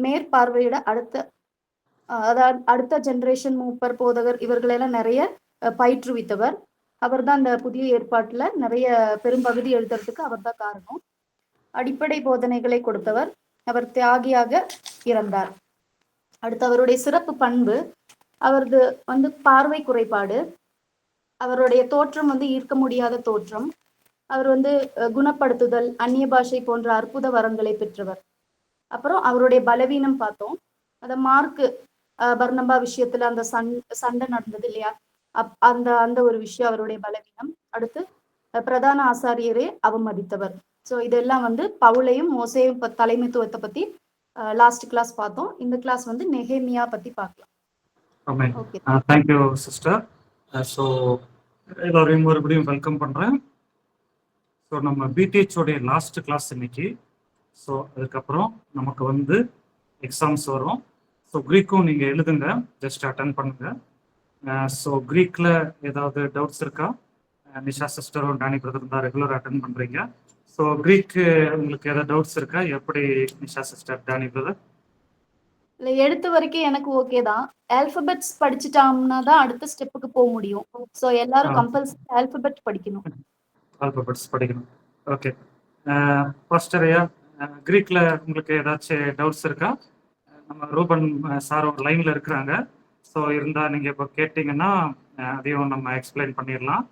மேற்பார்வையிட அடுத்த ஜெனரேஷன் மூப்பர் போதகர் இவர்களெல்லாம் நிறைய பயிற்றுவித்தவர். அவர் தான் இந்த புதிய ஏற்பாட்டுல நிறைய பெரும்பகுதி எழுதுறதுக்கு அவர் தான் காரணம். அடிப்படை போதனைகளை கொடுத்தவர். அவர் தியாகியாக இறந்தார். அடுத்து அவருடைய சிறப்பு பண்பு, அவரது பார்வை குறைபாடு, அவருடைய தோற்றம் ஈர்க்க முடியாத தோற்றம், அவர் குணப்படுத்துதல், அந்நிய பாஷை போன்ற அற்புத வரங்களை பெற்றவர். அப்புறம் அவருடைய பலவீனம் பார்த்தோம். மார்க்கு பர்னபா விஷயத்துல அந்த சண்டை நடந்தது இல்லையா, அந்த ஒரு விஷயம் அவருடைய பலவீனம். அடுத்து பிரதான ஆசாரியரே அவமதித்தவர். ஸோ இதெல்லாம் பவுலையும் மோசேயும் தலைமைத்துவத்தை பத்தி லாஸ்ட் கிளாஸ் பார்த்தோம். இந்த கிளாஸ் நெகேமியா பத்தி பார்க்கலாம். Thank you sister. ஸோ எல்லாரையும் மறுபடியும் வெல்கம் பண்றேன். ஸோ நம்ம பிடிஹெச் உடைய லாஸ்ட் கிளாஸ் இன்னைக்கு. ஸோ அதுக்கப்புறம் நமக்கு எக்ஸாம்ஸ் வரும். ஸோ க்ரீக்கும் நீங்க எழுதுங்க, ஜஸ்ட் அட்டன் பண்ணுங்க. ஸோ க்ரீக்ல ஏதாவது டவுட்ஸ் இருக்கா? நிஷா சிஸ்டரும் டானி பிரதர் தான் ரெகுலர் அட்டன் பண்றீங்க. ஸோ க்ரீக் உங்களுக்கு ஏதாவது டவுட்ஸ் இருக்கா? எப்படி நிஷா சிஸ்டர், டானி பிரதர்? இல்லை, எடுத்த வரைக்கும் எனக்கு ஓகே தான். ஆல்பபெட்ஸ் படிச்சுட்டோம்னா தான் அடுத்த ஸ்டெப்புக்கு போக முடியும். ஸோ எல்லாரும் கம்பல்சரி ஆல்பபெட் படிக்கணும். ஆல்பபெட்ஸ் படிக்கணும். ஓகே ஃபர்ஸ்ட் ஐயா, க்ரீக்ல உங்களுக்கு ஏதாச்சும் டவுட்ஸ் இருக்கா? நம்ம ரூபன் சார் லைன்ல இருக்கிறாங்க. ஸோ இருந்தா நீங்க இப்போ கேட்டீங்கன்னா அதையும் நம்ம எக்ஸ்பிளைன் பண்ணிடலாம்.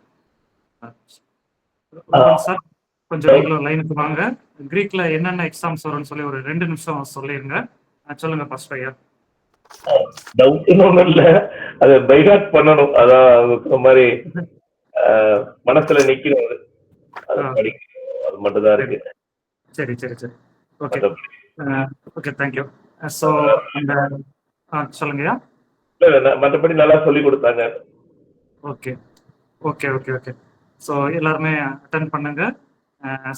சார் கொஞ்சம் நீங்களும் லைனுக்கு வாங்க. க்ரீக்ல என்னென்ன எக்ஸாம்ஸ் வரும்னு சொல்லி ஒரு 2 நிமிஷம் சொல்லிருங்க. சொல்லுங்க ஃபர்ஸ்ட் ஐயா. டவுட் ஒன்றும் இல்லை, அதை பைஹார்ட் பண்ணணும். அதான் மாதிரி மனசுல நிக்கணும், அது மட்டும் தான் இருக்கு. சரி சரி சரி, ஓகே ஓகே, தேங்க்யூ. ஸோ அந்த சொல்லுங்கய்யா. மற்றபடி நல்லா சொல்லி கொடுத்தாங்க. Okay okay okay okay. So எல்லாருமே அட்டன் பண்ணுங்க.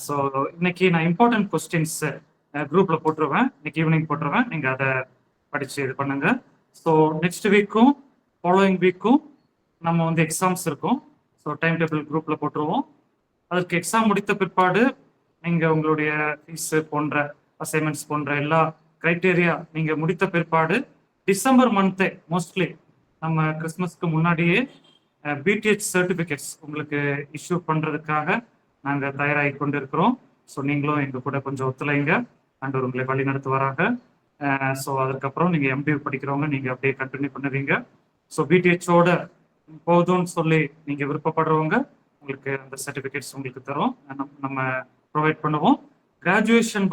ஸோ இன்னைக்கு நான் இம்பார்ட்டன்ட் கொஸ்டின்ஸ் குரூப்ல போட்டுருவேன், இன்னைக்கு ஈவினிங் போட்டுருவேன். நீங்க அதை படிச்சு இது பண்ணுங்க. ஸோ நெக்ஸ்ட் வீக்கும் ஃபாலோயிங் வீக்கும் நம்ம எக்ஸாம்ஸ் இருக்கும். ஸோ டைம் டேபிள் குரூப்ல போட்டுருவோம். அதற்கு எக்ஸாம் முடித்த பிற்பாடு நீங்க உங்களுடைய ஃபீஸ் போன்ற அசைன்மெண்ட்ஸ் போன்ற எல்லா கிரைட்டீரியா நீங்க முடித்த பிற்பாடு டிசம்பர் மந்த்தே மோஸ்ட்லி நம்ம கிறிஸ்மஸ்க்கு முன்னாடியே பிடிஹெச் சர்டிஃபிகேட்ஸ் உங்களுக்கு இஷ்யூ பண்றதுக்காக நாங்கள் தயாராகி கொண்டு இருக்கிறோம். ஸோ நீங்களும் எங்க கூட கொஞ்சம் ஒத்துழைங்க, ஆண்டவர் உங்களை வழி நடத்து வராங்க. ஸோ அதுக்கப்புறம் நீங்க எம்பிஏ படிக்கிறவங்க நீங்க அப்படியே கண்டினியூ பண்ணுவீங்க. ஸோ பிடிஹெச்சோட போதும்னு சொல்லி நீங்க விருப்பப்படுறவங்க உங்களுக்கு அந்த சர்டிஃபிகேட்ஸ் உங்களுக்கு தரோம், நம்ம ப்ரொவைட் பண்ணுவோம். கிராஜுவேஷன்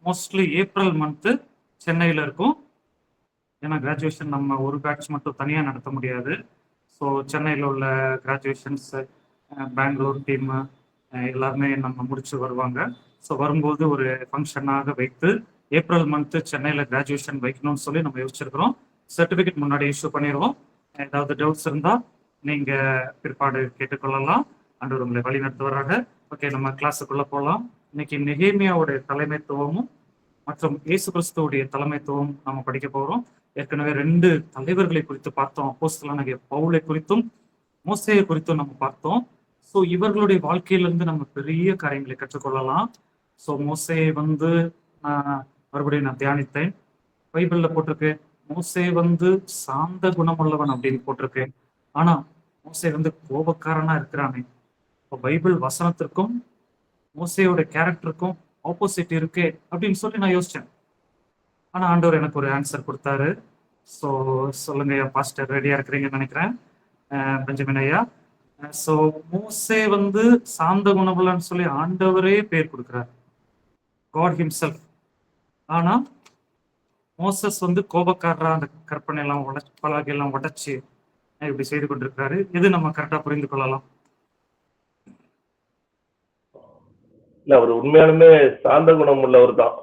மோஸ்ட்லி ஏப்ரல் மந்த்து சென்னையில் இருக்கும். ஏன்னா கிராஜுவேஷன் நம்ம ஒரு பேட்ச் மட்டும் தனியாக நடத்த முடியாது. ஸோ சென்னையில் உள்ள கிராஜுவேஷன்ஸ், பெங்களூர் டீம் எல்லாருமே நம்ம முடிச்சு வருவாங்க. ஸோ வரும்போது ஒரு ஃபங்க்ஷனாக வைத்து ஏப்ரல் மந்த்து சென்னையில் கிராஜுவேஷன் வைக்கணும்னு சொல்லி நம்ம யோசிச்சிருக்கிறோம். சர்டிஃபிகேட் முன்னாடி இஷ்யூ பண்ணிடுவோம். ஏதாவது டவுட்ஸ் இருந்தால் நீங்கள் பிற்பாடு கேட்டுக்கொள்ளலாம். ஆண்டவர் உங்களை வழி நடத்து வராங்க. ஓகே, நம்ம கிளாஸுக்குள்ளே போகலாம். இன்னைக்கு நெகேமியாவுடைய தலைமைத்துவமும் மற்றும் இயேசு கிறிஸ்துவுடைய தலைமைத்துவம் நம்ம படிக்க போகிறோம். ஏற்கனவே 2 தலைவர்களை குறித்து பார்த்தோம். அப்போஸ்தலனாகிய பவுலை குறித்தும் மோசேயை குறித்தும் நம்ம பார்த்தோம். ஸோ இவர்களுடைய வாழ்க்கையிலிருந்து நம்ம பெரிய காரியங்களை கற்றுக்கொள்ளலாம். ஸோ மோசேயை மறுபடியும் நான் தியானித்தேன். பைபிள்ல போட்டிருக்கு மோசே சாந்த குணமுள்ளவன் அப்படின்னு போட்டிருக்கு. ஆனா மோசே கோபக்காரனா இருக்கிறானே. இப்போ பைபிள் வசனத்திற்கும் மோசேயோட கேரக்டருக்கும் ஆப்போசிட் இருக்கு அப்படின்னு சொல்லி நான் யோசிச்சேன். ஆனா ஆண்டவர் எனக்கு ஒரு ஆன்சர் கொடுத்தாரு. ஸோ சொல்லுங்க பாஸ்டர், ரெடியா இருக்கிறீங்கன்னு நினைக்கிறேன் பெஞ்சமின் ஐயா. ஸோ மோசே சாந்த குணமுள்ளன்னு சொல்லி ஆண்டவரே பேர் கொடுக்குறாரு, காட் ஹிம்செல்ஃப். ஆனா மோசஸ் கோபக்காரரா அந்த கற்பனை எல்லாம் பலகையெல்லாம் உடைச்சு இப்படி செய்து கொண்டிருக்கிறாரு. இது நம்ம கரெக்டா புரிந்து கொள்ளலாம். இல்ல, அவர் உண்மையாலுமே சாந்த குணம் உள்ளவர் தான்.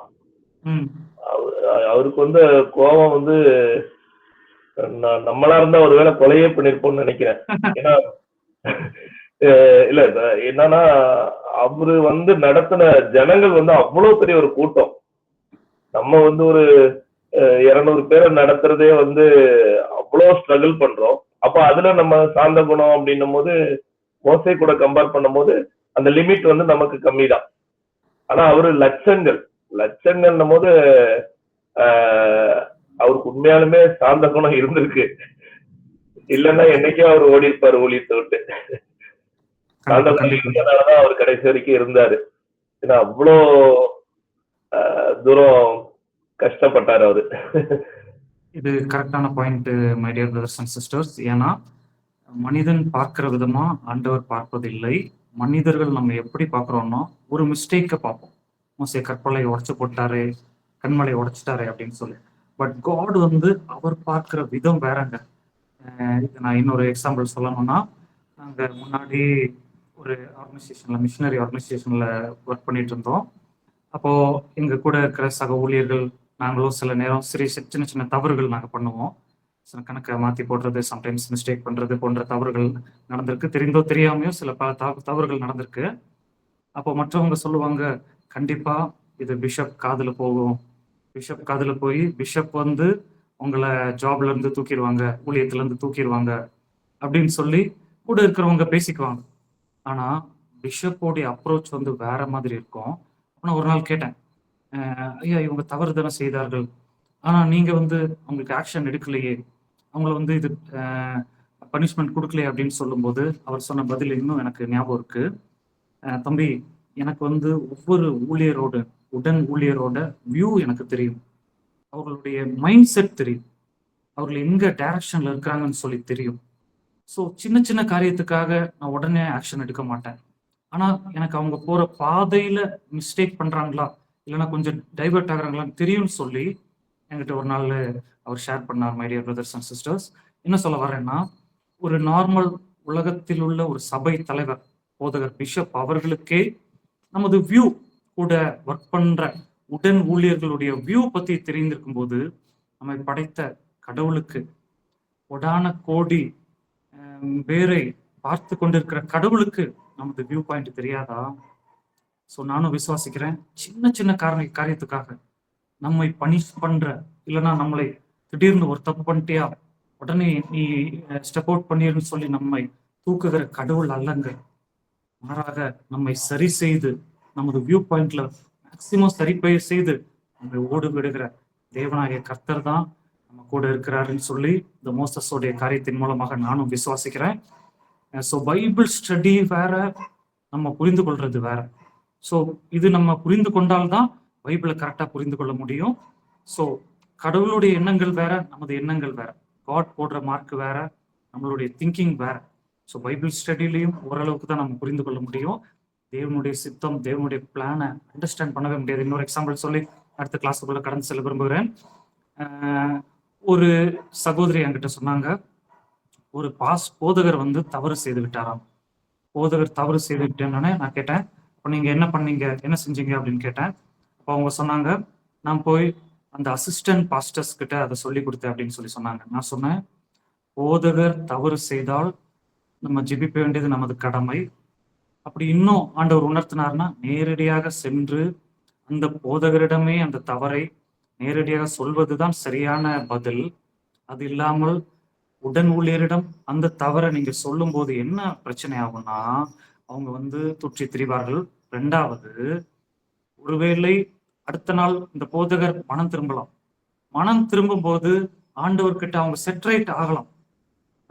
அவருக்கு கோபம் நம்மளா இருந்தா ஒருவேளை கொலையே பண்ணிருப்போம்னு நினைக்கிறேன். ஏன்னா இல்ல என்னன்னா அவரு நடத்தின ஜனங்கள் அவ்வளவு பெரிய ஒரு கூட்டம். நம்ம ஒரு 200 பேரை நடத்துறதே அவ்வளவு ஸ்ட்ரகிள் பண்றோம். அப்ப அதுல நம்ம சாந்த குணம் அப்படின்னும் போது மோசே கூட கம்பேர் பண்ணும் போது அந்த லிமிட் நமக்கு கம்மி தான். ஆனா அவரு லட்சங்கள்னும் போது அவருக்கு உண்மையாலுமே சாந்த குணம் இருந்திருக்கு. இல்லைன்னா என்னைக்கோ அவர் ஓடி இருப்பாரு ஊழியத்தை விட்டு. சாந்த குணம் இருந்தனாலதான் அவர் கடைசி வரைக்கும் இருந்தாரு. ஏன்னா அவ்வளோ தூரம் கஷ்டப்பட்டாரு அவரு. இது கரெக்டான point my dear brothers and sisters. ஏன்னா மனிதன் பார்க்கிற விதமா ஆண்டவர் பார்ப்பதில்லை. மனிதர்கள் நம்ம எப்படி பார்க்குறோம்னா ஒரு மிஸ்டேக்கை பார்ப்போம். மோசே கற்பலை உடச்சு போட்டாரு, கண்மலை உடைச்சிட்டாரு அப்படின்னு சொல்லி. பட் காட் வந்து அவர் பார்க்கிற விதம் வேறங்க. இது நான் இன்னொரு எக்ஸாம்பிள் சொல்லணும்னா, நாங்கள் முன்னாடி ஒரு ஆர்கனைசேஷன்ல மிஷினரி ஆர்கனைசேஷன்ல ஒர்க் பண்ணிட்டு இருந்தோம். அப்போ எங்க கூட இருக்கிற சக ஊழியர்கள் நாங்களும் சில நேரம் சின்ன சின்ன தவறுகள் நாங்கள் பண்ணுவோம். சில கணக்கை மாற்றி போடுறது, சம்டைம்ஸ் மிஸ்டேக் பண்ணுறது போன்ற தவறுகள் நடந்திருக்கு. தெரிந்தோ தெரியாமையோ சில பல தவறுகள் நடந்திருக்கு. அப்போ மற்றவங்க சொல்லுவாங்க, கண்டிப்பா இது பிஷப் காதுல போகும், பிஷப் காதுல போய் பிஷப் வந்து உங்களை ஜாப்ல இருந்து தூக்கிடுவாங்க, ஊழியத்துல இருந்து தூக்கிடுவாங்க அப்படின்னு சொல்லி கூட இருக்கிறவங்க பேசிக்குவாங்க. ஆனா பிஷப்போடைய அப்ரோச் வந்து வேற மாதிரி இருக்கும். நான் ஒரு நாள் கேட்டேன், ஐயா இவங்க தவறு தானே செய்தார்கள், ஆனா நீங்க வந்து அவங்களுக்கு ஆக்ஷன் எடுக்கலையே, அவங்கள வந்து இது பனிஷ்மெண்ட் கொடுக்கலையே அப்படின்னு சொல்லும்போது அவர் சொன்ன பதில் இன்னும் எனக்கு ஞாபகம் இருக்கு. தம்பி, எனக்கு வந்து ஒவ்வொரு ஊழியரோட உடன் ஊழியரோட வியூ எனக்கு தெரியும், அவர்களுடைய மைண்ட் செட் தெரியும், அவர்கள் எங்க டைரக்ஷன்ல இருக்கிறாங்கன்னு சொல்லி தெரியும். ஸோ சின்ன சின்ன காரியத்துக்காக நான் உடனே ஆக்ஷன் எடுக்க மாட்டேன். ஆனா எனக்கு அவங்க போற பாதையில மிஸ்டேக் பண்றாங்களா இல்லைன்னா கொஞ்சம் டைவர்ட் ஆகுறாங்களான்னு தெரியும்னு சொல்லி என்கிட்ட ஒரு நாள் அவர் ஷேர் பண்ணார். My dear brothers and sisters, என்ன சொல்ல வரேன்னா, ஒரு நார்மல் உலகத்தில் உள்ள ஒரு சபை தலைவர், போதகர், பிஷப் அவர்களுக்கே நமது வியூ, கூட ஒர்க் பண்ற உடன் ஊழியர்களுடைய வியூ பத்தி தெரிந்திருக்கும் போது நம்மை படைத்த கடவுளுக்கு, கொடான கோடி பேரை பார்த்து கொண்டிருக்கிற கடவுளுக்கு நமது வியூ பாயிண்ட் தெரியாதா? ஸோ நானும் விசுவாசிக்கிறேன், சின்ன சின்ன காரியத்துக்காக நம்மை பனிஷ் பண்ற, இல்லைன்னா நம்மளை திடீர்னு ஒரு தப்பு பண்ணிட்டியா உடனே நீ ஸ்டெப் அவுட் பண்ணிருன்னு சொல்லி நம்மை தூக்குகிற கடவுள் அல்லங்க. மாறாக நம்மை சரி செய்து நமது வியூ பாயிண்ட்ல மேக்சிமம் சரி செய்து நம்மை ஓடு விடுகிற தேவனாகிய கர்த்தர் தான் நம்ம கூட இருக்கிறாருன்னு சொல்லி இந்த மோசஸோடைய காரியத்தின் மூலமாக நானும் விசுவாசிக்கிறேன். ஸோ பைபிள் ஸ்டடி வேற, நம்ம புரிந்து கொள்றது வேற. ஸோ இது நம்ம புரிந்து கொண்டால்தான் பைபிளை கரெக்டாக புரிந்து கொள்ள முடியும். ஸோ கடவுளுடைய எண்ணங்கள் வேற, நமது எண்ணங்கள் வேற, காட் போடுற மார்க் வேற, நம்மளுடைய திங்கிங் வேற. ஸோ பைபிள் ஸ்டடிலையும் ஓரளவுக்கு தான் நம்ம புரிந்து கொள்ள முடியும். தேவனுடைய சித்தம், தேவனுடைய பிளானை அண்டர்ஸ்டாண்ட் பண்ணவே முடியாது. இன்னொரு எக்ஸாம்பிள் சொல்லி அடுத்த கிளாஸுக்குள்ள கடந்து செல்ல விரும்புகிறேன். ஒரு சகோதரி என்கிட்ட சொன்னாங்க, ஒரு போதகர் வந்து தவறு செய்து விட்டாராம். போதகர் தவறு செய்து விட்டேன்னே நான் கேட்டேன், இப்போ நீங்க என்ன பண்ணீங்க, என்ன செஞ்சீங்க அப்படின்னு கேட்டேன். அப்போ அவங்க சொன்னாங்க, நான் போய் அந்த அசிஸ்டன்ட் பாஸ்டர்ஸ் கிட்ட அதை சொல்லி கொடுத்தேன் அப்படின்னு சொல்லி சொன்னாங்க. நான் சொன்னேன், போதகர் தவறு செய்தால் நம்ம ஜெபிக்க வேண்டியது நமது கடமை. அப்படி இன்னும் ஆண்டவர் உணர்த்தினார்னா நேரடியாக சென்று அந்த போதகரிடமே அந்த தவறை நேரடியாக சொல்வதுதான் சரியான பதில். அது இல்லாமல் உடன் ஊழியரிடம் அந்த தவறை நீங்க சொல்லும் போது என்ன பிரச்சனை ஆகும்னா, அவங்க வந்து துற்றி திரிவார்கள். ரெண்டாவது, ஒருவேளை அடுத்த நாள் இந்த போதகர் மனம் திரும்பலாம். மனம் திரும்பும் போது ஆண்டவர்கிட்ட அவங்க செட்ரைட் ஆகலாம்,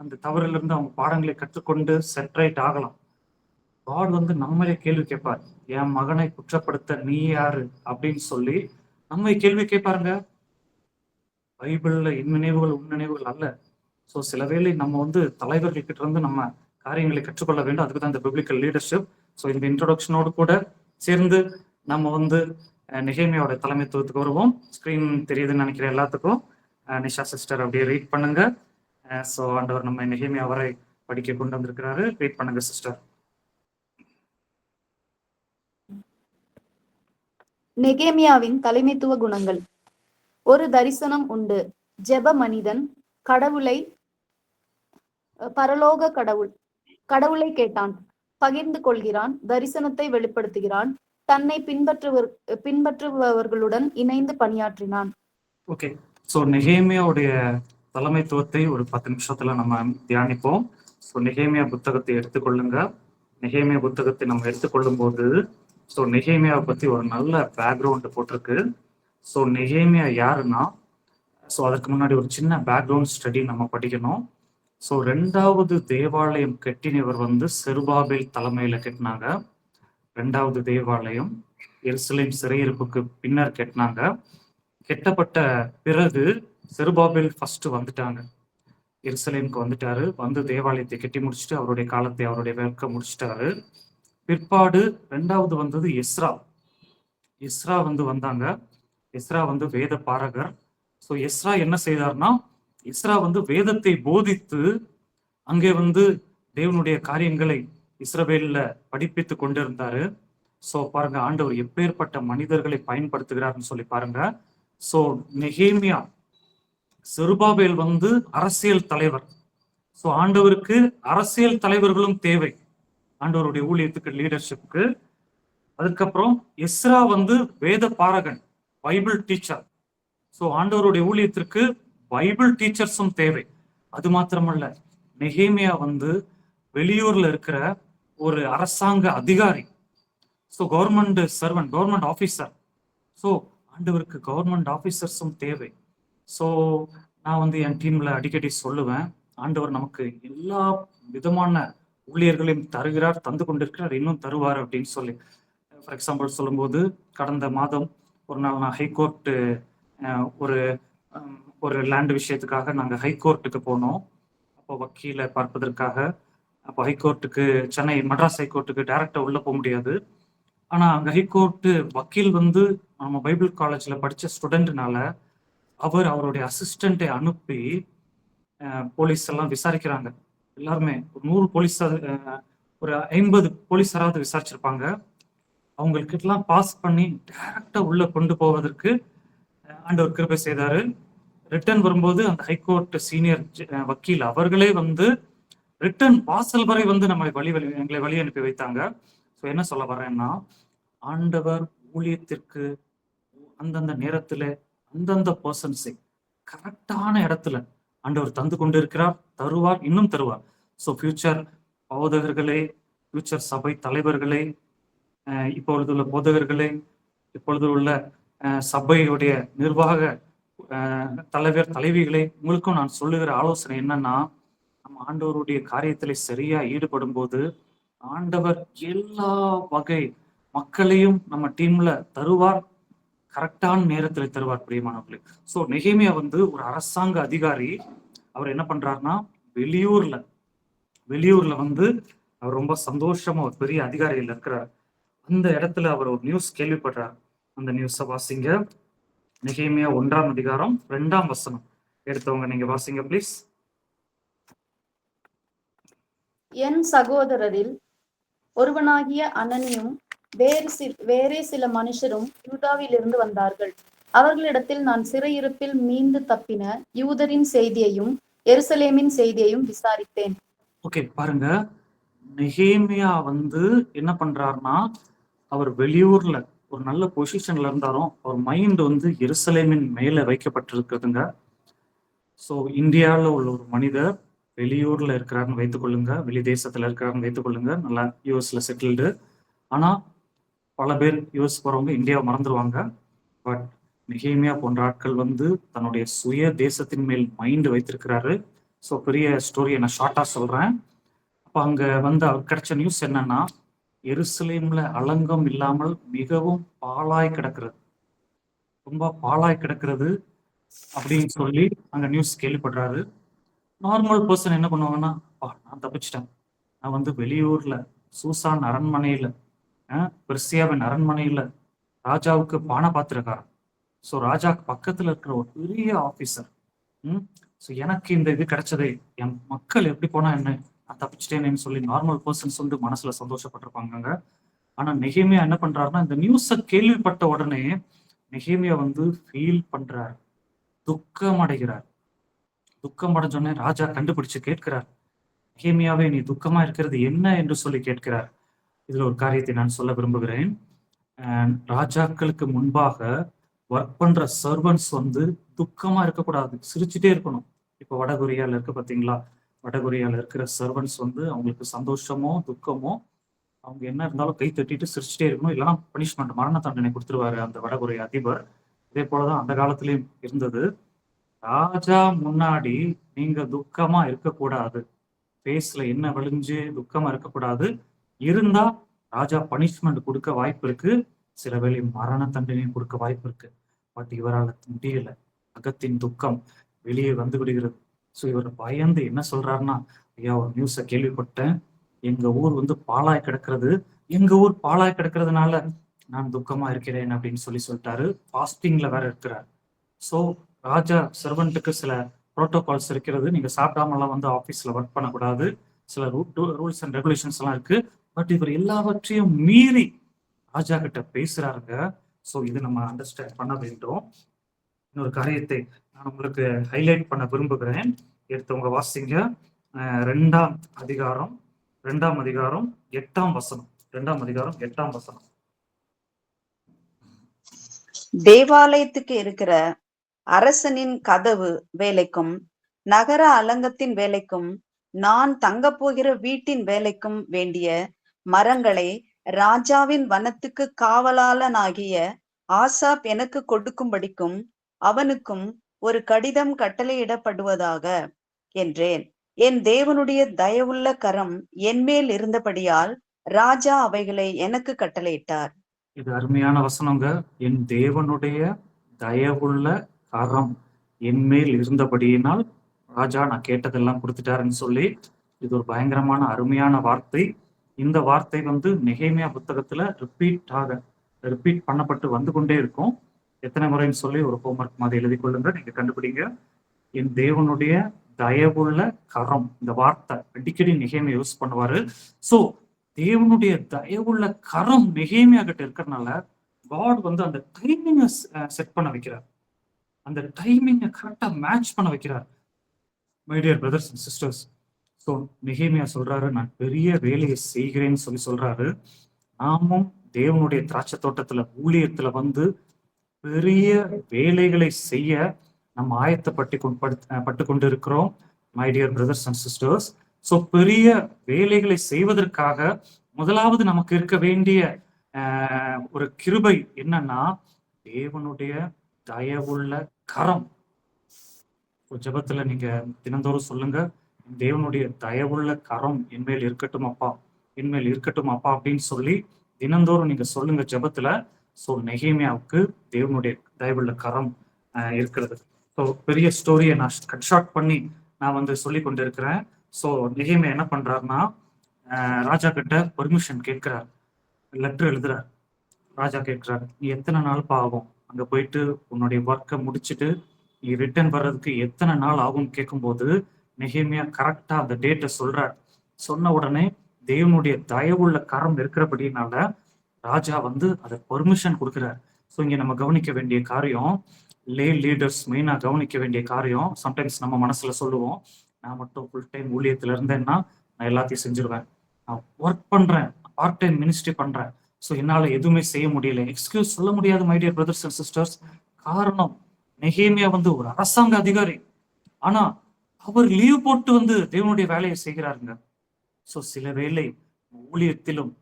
அந்த தவறுல இருந்து அவங்க பாடங்களை கற்றுக்கொண்டு செட்ரைட் ஆகலாம். காட் வந்து நம்மளே கேள்வி கேட்பார், என் மகனை குற்றப்படுத்த நீ யாரு அப்படின்னு சொல்லி நம்மை கேள்வி கேட்பாருங்க. பைபிள்ல என் நினைவுகள் உன் நினைவுகள் அல்ல. ஸோ சில வேளை நம்ம வந்து தலைவர்கள் கிட்ட இருந்து நம்ம காரியங்களை கற்றுக்கொள்ள வேண்டும். அதுக்கு தான் இந்த பிப்ளிக்கல் லீடர்ஷிப். ஸோ இந்த இன்ட்ரோடக்ஷனோடு கூட சேர்ந்து நம்ம வந்து நெகேமியாவோட தலைமைத்துவத்துக்கு வருவோம். ஸ்கிரீன் தெரியுதுன்னு நினைக்கிறேன் எல்லாத்துக்கும். நிஷா சிஸ்டர் அப்படியே ரீட் பண்ணுங்க. ஸோ ஆண்டவர் நம்ம நெகேமியா வரை படிக்க கொண்டு வந்திருக்கிறாரு. ரீட் பண்ணுங்க சிஸ்டர். நெகேமியாவின் தலைமைத்துவ குணங்கள். ஒரு தரிசனம் உண்டு. ஜெப மனிதன் கடவுளை, பரலோக கடவுளை கேட்டான், பகிர்ந்து கொள்கிறான், தரிசனத்தை வெளிப்படுத்துகிறான், தன்னை பின்பற்றுபவர்களுடன் இணைந்து பணியாற்றினான். ஓகே, ஸோ நெகேமியாவுடைய தலைமைத்துவத்தை ஒரு 10 நிமிஷத்துல நம்ம தியானிப்போம். ஸோ நெகேமியா புத்தகத்தை எடுத்துக்கொள்ளுங்க. நெகேமியா புத்தகத்தை நம்ம எடுத்துக்கொள்ளும் போது ஸோ நெகேமியாவை பத்தி ஒரு நல்ல பேக்ரவுண்ட் போட்டிருக்கு. ஸோ நெகேமியா யாருன்னா, ஸோ அதற்கு முன்னாடி ஒரு சின்ன பேக்ரவுண்ட் ஸ்டடி நம்ம படிக்கணும். ஸோ 2வது தேவாலயம் கட்டினவர் வந்து செருபாபேல் தலைமையில கட்டினாங்க. 2வது தேவாலயம் எருசலேம் சிறையிருப்புக்கு பின்னர் கட்டினாங்க. கெட்டப்பட்ட பிறகு செருபாபேல் ஃபர்ஸ்ட் வந்துட்டாங்க, எருசலேமுக்கு வந்துட்டாரு. வந்து தேவாலயத்தை கட்டி முடிச்சுட்டு அவருடைய காலத்தை, அவருடைய வேர்க்க முடிச்சிட்டாரு. பிற்பாடு 2வது வந்தது எஸ்ரா. எஸ்ரா வந்து வந்தாங்க. எஸ்ரா வந்து வேத பாரகர். ஸோ எஸ்ரா என்ன செய்தார்னா, எஸ்ரா வந்து வேதத்தை போதித்து அங்கே வந்து தேவனுடைய காரியங்களை இஸ்ரவேல்ல படிப்பித்து கொண்டிருந்தாரு. ஸோ பாருங்க, ஆண்டவர் எப்பேற்பட்ட மனிதர்களை பயன்படுத்துகிறார்னு சொல்லி பாருங்க. ஸோ நெகேமியா, செருபாபேல் வந்து அரசியல் தலைவர். ஸோ ஆண்டவருக்கு அரசியல் தலைவர்களும் தேவை, ஆண்டவருடைய ஊழியத்துக்கு, லீடர்ஷிப்புக்கு. அதுக்கப்புறம் எஸ்ரா வந்து வேத பாரகன், பைபிள் டீச்சர். ஸோ ஆண்டவருடைய ஊழியத்திற்கு பைபிள் டீச்சர்ஸும் தேவை. அது மாத்திரமல்ல, நெகேமியா வந்து வெளியூர்ல இருக்கிற ஒரு அரசாங்க அதிகாரி. So government servant, government officer. So ஆண்டவருக்கு கவர்மெண்ட் ஆஃபீஸர்ஸும் தேவை. ஸோ நான் வந்து என் டீம்ல அடிக்கடி சொல்லுவேன், ஆண்டவர் நமக்கு எல்லா விதமான ஊழியர்களையும் தருகிறார், தந்து கொண்டிருக்கிறார், இன்னும் தருவார் அப்படின்னு சொல்லி. ஃபார் எக்ஸாம்பிள் சொல்லும்போது, கடந்த மாதம் ஒரு நாள் நான் ஹைகோர்ட்டு ஒரு ஒரு லேண்ட் விஷயத்துக்காக நாங்கள் ஹைகோர்ட்டுக்கு போனோம். அப்போ வக்கீலை பார்ப்பதற்காக. அப்போ ஹைகோர்ட்டுக்கு, சென்னை மெட்ராஸ் ஹைகோர்ட்டுக்கு டைரக்டா உள்ள போக முடியாது. ஆனா அங்க ஹைகோர்ட்டு வக்கீல் வந்து நம்ம பைபிள் காலேஜ்ல படிச்ச ஸ்டூடெண்ட்னால அவர் அவருடைய அசிஸ்டண்ட்டை அனுப்பி போலீஸ் எல்லாம் விசாரிக்கிறாங்க. எல்லாருமே ஒரு 100 போலீஸ், ஒரு 50 போலீஸாராவது விசாரிச்சிருப்பாங்க. அவங்களுக்கு எல்லாம் பாஸ் பண்ணி டைரக்டா உள்ள கொண்டு போவதற்கு ஆண்டவர் கிருபை செய்தாரு. ரிட்டர்ன் வரும்போது அந்த ஹைகோர்ட் சீனியர் வக்கீல் அவர்களே வந்து ரிட்டர்ன் வாசல் வரை வந்து நம்ம எங்களை வழி அனுப்பி வைத்தாங்க. ஸோ என்ன சொல்ல வரேன்னா, ஆண்டவர் ஊழியத்திற்கு அந்தந்த நேரத்துல அந்தந்த பர்சன்ஸை கரெக்டான இடத்துல ஆண்டவர் தந்து கொண்டிருக்கிறார், தருவார், இன்னும் தருவார். ஸோ ஃபியூச்சர் போதகர்களே, ஃபியூச்சர் சபை தலைவர்களே, இப்பொழுது உள்ள போதகர்களே, இப்பொழுது உள்ள சபையுடைய நிர்வாக தலைவர் தலைவிகளே, உங்களுக்கும் நான் சொல்லுகிற ஆலோசனை என்னன்னா, நம்ம ஆண்டவருடைய காரியத்திலே சரியா ஈடுபடும் போது ஆண்டவர் எல்லா வகை மக்களையும் நம்ம டீம்ல தருவார், கரெக்டான நேரத்துல தருவார், பிரியமானவர்களே. ஸோ நெகேமியா வந்து ஒரு அரசாங்க அதிகாரி. அவர் என்ன பண்றாருன்னா, வெளியூர்ல வந்து அவர் ரொம்ப சந்தோஷமா ஒரு பெரிய அதிகாரியில் இருக்கிறார். அந்த இடத்துல அவர் ஒரு நியூஸ் கேள்விப்படுறார். அந்த நியூஸை வாசிங்க. நெகேமியா 1ஆம் அதிகாரம் 2ஆம் வசனம் எடுத்தவங்க நீங்க வாசிங்க ப்ளீஸ். என் சகோதரரில் ஒருவனாகிய அனனியும் வேறே சில மனுஷரும் யூதாவிலிருந்து வந்தார்கள். அவர்களிடத்தில் நான் சிறையிருப்பில் மீண்டு தப்பின யூதரின் செய்தியையும் எருசலேமின் செய்தியையும் விசாரித்தேன். ஓகே, பாருங்க, நெகேமியா வந்து என்ன பண்றாருன்னா, அவர் வெளியூர்ல ஒரு நல்ல பொசிஷன்ல இருந்தாலும் அவர் மைண்ட் வந்து எருசலேமின் மேல வைக்கப்பட்டிருக்குதுங்க. ஸோ இந்தியாவில் உள்ள ஒரு மனிதர் வெளியூர்ல இருக்கிறாருன்னு வைத்துக்கொள்ளுங்க, வெளி தேசத்துல இருக்கிறாருன்னு வைத்துக்கொள்ளுங்க, நல்லா யூஎஸ்ல செட்டில்டு. ஆனா பல பேர் யூஎஸ் போறவங்க இந்தியாவை மறந்துடுவாங்க. பட் நெகேமியா போன்ற ஆட்கள் வந்து தன்னுடைய சுய தேசத்தின் மேல் மைண்ட் வைத்திருக்கிறாரு. ஸோ பெரிய ஸ்டோரியை நான் ஷார்ட்டா சொல்றேன். அப்போ அங்க வந்து அவர் கிடைச்ச நியூஸ் என்னன்னா, எருசலேம்ல அலங்கம் இல்லாமல் மிகவும் பாழாய் கிடக்கிறது, ரொம்ப பாழாய் கிடக்கிறது அப்படின்னு சொல்லி அங்க நியூஸ் கேள்விப்படுறாரு. நார்மல் பர்சன் என்ன பண்ணுவாங்கன்னா, நான் தப்பிச்சிட்டேன், நான் வந்து வெளியூர்ல சூசான் அரண்மனையில, பெர்சியாவின் அரண்மனையில ராஜாவுக்கு பான பாத்திரக்காரன். ஸோ ராஜாக்கு பக்கத்துல இருக்கிற ஒரு பெரிய ஆபீசர். ஸோ எனக்கு இந்த இது கிடைச்சதே, என் மக்கள் எப்படி போனா என்ன, நான் தப்பிச்சிட்டேன்னு சொல்லி நார்மல் பர்சன்ஸ் வந்து மனசுல சந்தோஷப்பட்டிருப்பாங்க. ஆனா நெகேமியா என்ன பண்றாருன்னா, இந்த நியூஸை கேள்விப்பட்ட உடனே நெகேமியா வந்து ஃபீல் பண்றார், துக்கம் அடைகிறார். துக்கம் அடைஞ்சோடனே ராஜா கண்டுபிடிச்சு கேட்கிறார், நெகேமியாவே நீ துக்கமா இருக்கிறது என்ன என்று சொல்லி கேட்கிறார். இதுல ஒரு காரியத்தை நான் சொல்ல விரும்புகிறேன். ராஜாக்களுக்கு முன்பாக ஒர்க் பண்ற சர்வன்ட்ஸ் வந்து துக்கமா இருக்கக்கூடாது, சிரிச்சுட்டே இருக்கணும். இப்போ வடகொரியால இருக்கு பாத்தீங்களா, வடகொரியால இருக்கிற சர்வன்ட்ஸ் வந்து அவங்களுக்கு சந்தோஷமோ துக்கமோ அவங்க என்ன இருந்தாலும் கை தட்டிட்டு சிரிச்சுட்டே இருக்கணும், இல்லைன்னா பனிஷ்மெண்ட், மரண தண்டனை கொடுத்துருவாரு அந்த வடகொரிய அதிபர். இதே போலதான் அந்த காலத்திலயும் இருந்தது. ராஜா முன்னாடி நீங்க துக்கமா இருக்கக்கூடாது, ஃபேஸ்ல என்ன விழிஞ்சு துக்கமா இருக்கக்கூடாது. இருந்தா ராஜா பனிஷ்மெண்ட் கொடுக்க வாய்ப்பு இருக்கு, சில வேளை மரண தண்டனையும் கொடுக்க வாய்ப்பு இருக்கு. பட் இவரால் முடியல. அகத்தின் துக்கம் வெளியே வந்து விடுகிறது. ஸோ இவர் பயந்து என்ன சொல்றாருன்னா, ஐயா ஒரு நியூஸை கேள்விப்பட்டேன், எங்க ஊர் வந்து பாழாய் கிடக்கிறது, எங்க ஊர் பாழாய் கிடக்கிறதுனால நான் துக்கமா இருக்கிறேன் அப்படின்னு சொல்லிட்டாரு. ஃபாஸ்டிங்ல வேற இருக்கிறார். ஸோ ராஜா சர்வெண்ட்டுக்கு சில ப்ரோட்டோகால்ஸ் இருக்கிறது. நீங்க சாப்பிடாமலாம் வந்து ஆஃபீஸ்ல ஒர்க் பண்ணக்கூடாது, சில ரூல்ஸ் அண்ட் ரெகுலேஷன்ஸ் எல்லாம் இருக்கு. பட் இவர் எல்லாவற்றையும் மீறி ராஜா கிட்ட பேசுறாருங்க. ஸோ இது நம்ம அண்டர்ஸ்டாண்ட் பண்ண வேண்டும். இன்னொரு காரியத்தை நான் உங்களுக்கு ஹைலைட் பண்ண விரும்புகிறேன். எடுத்தவங்க வாசிங்க. 2ஆம் அதிகாரம் 8ஆம் வசனம். 2ஆம் அதிகாரம் 8ஆம் வசனம். தேவாலயத்துக்கு இருக்கிற அரசனின் கதவு வேலைக்கும் நகர அலங்கத்தின் வேலைக்கும் நான் தங்க போகிற வீட்டின் வேலைக்கும் வேண்டிய மரங்களை ராஜாவின் வனத்துக்கு காவலாளனாகிய ஆசாப் எனக்கு கொடுக்கும்படிக்கும் அவனுக்கும் ஒரு கடிதம் கட்டளையிடப்படுவதாக என்றேன். என் தேவனுடைய தயவுள்ள கரம் என்மேல் இருந்தபடியால் ராஜா அவைகளை எனக்கு கட்டளையிட்டார். இது அருமையான வசனங்க. என் தேவனுடைய தயவுள்ள கரம் என்மேல் இருந்தபடியினால் ராஜா நான் கேட்டதெல்லாம் கொடுத்துட்டாருன்னு சொல்லி, இது ஒரு பயங்கரமான அருமையான வார்த்தை. இந்த வார்த்தை வந்து நெகேமியா புத்தகத்துல ரிப்பீட் பண்ணப்பட்டு வந்து கொண்டே இருக்கும். எத்தனை முறைன்னு சொல்லி ஒரு ஹோம்ஒர்க் மாதிரி எழுதி கொள்ளுங்க, நீங்க கண்டுபிடிங்க. என் தேவனுடைய தயவுள்ள கரம், இந்த வார்த்தை அடிக்கடி நெகேமியா யூஸ் பண்ணுவாரு. சோ தேவனுடைய தயவுள்ள கரம் நெகேமியா கிட்ட இருக்கிறதுனால காட் வந்து அந்த டைமிங்கை செட் பண்ண வைக்கிறார், அந்த டைமிங்கை கரெக்டா மேட்ச் பண்ண வைக்கிறார். My dear brothers and sisters, so நெகேமியா சொல்றாரு, நான் பெரிய வேலையை செய்கிறேன்னு சொல்றாரு. நாமும் தேவனுடைய திராட்சை தோட்டத்துல ஊழியத்துல வந்து பெரிய வேலைகளை செய்ய நம்ம ஆயத்தப்பட்டு கொண்டு இருக்கிறோம். My dear brothers and sisters, so பெரிய வேலைகளை செய்வதற்காக முதலாவது நமக்கு இருக்க வேண்டிய ஒரு கிருபை என்னன்னா தேவனுடைய தயவுள்ள கரம். ஜெபத்துல நீங்க தினந்தோறும் சொல்லுங்க, தேவனுடைய தயவுள்ள கரம் என்மேல் இருக்கட்டும் அப்பா, என்மேல் இருக்கட்டும் அப்பா அப்படின்னு சொல்லி தினந்தோறும் நீங்க சொல்லுங்க ஜெபத்துல. ஸோ நெகேமியாவுக்கு தேவனுடைய தயவுள்ள கரம் இருக்கிறது. ஸோ பெரிய ஸ்டோரியை நான் கட் ஷார்ட் பண்ணி நான் வந்து சொல்லி கொண்டு இருக்கிறேன். ஸோ நெகேமியா என்ன பண்றாருன்னா, ராஜா கிட்ட பெர்மிஷன் கேட்கிறார், லெட்டர் எழுதுறார். ராஜா கேட்கிறார், நீ எத்தனை நாள் ஆகும் அங்க போயிட்டு உன்னுடைய ஒர்க்கை முடிச்சுட்டு நீ ரிட்டர்ன் வர்றதுக்கு எத்தனை நாள் ஆகும் கேட்கும்போது நெகேமியா கரெக்டா அந்த டேட்டை சொல்றார். சொன்ன உடனே தேவனுடைய தயவுள்ள கரம் இருக்கிறபடினால ராஜா வந்து அதை பெர்மிஷன் கொடுக்குறார். ஸோ இங்க நம்ம கவனிக்க வேண்டிய காரியம், லீடர்ஸ் மெயினா கவனிக்க வேண்டிய காரியம், சம்டைம்ஸ் நம்ம மனசுல சொல்லுவோம், நான் மட்டும் ஃபுல் டைம் ஊழியத்துல இருந்தேன்னா நான் எல்லாத்தையும் செஞ்சிருவேன், நான் ஒர்க் பண்றேன், பார்ட் டைம் மினிஸ்ட்ரி பண்றேன், ஸோ என்னால எதுவுமே செய்ய முடியல, எக்ஸ்கியூஸ் சொல்ல முடியாது. My dear brothers and sisters, காரணம் நெகேமியா வந்து ஒரு அரசாங்க அதிகாரி, ஆனா அவர் லீவ் போட்டு வந்து தேவனுடைய வேலையை செய்கிறாருங்க. ஸோ சில வேளை ஊழியத்திலும்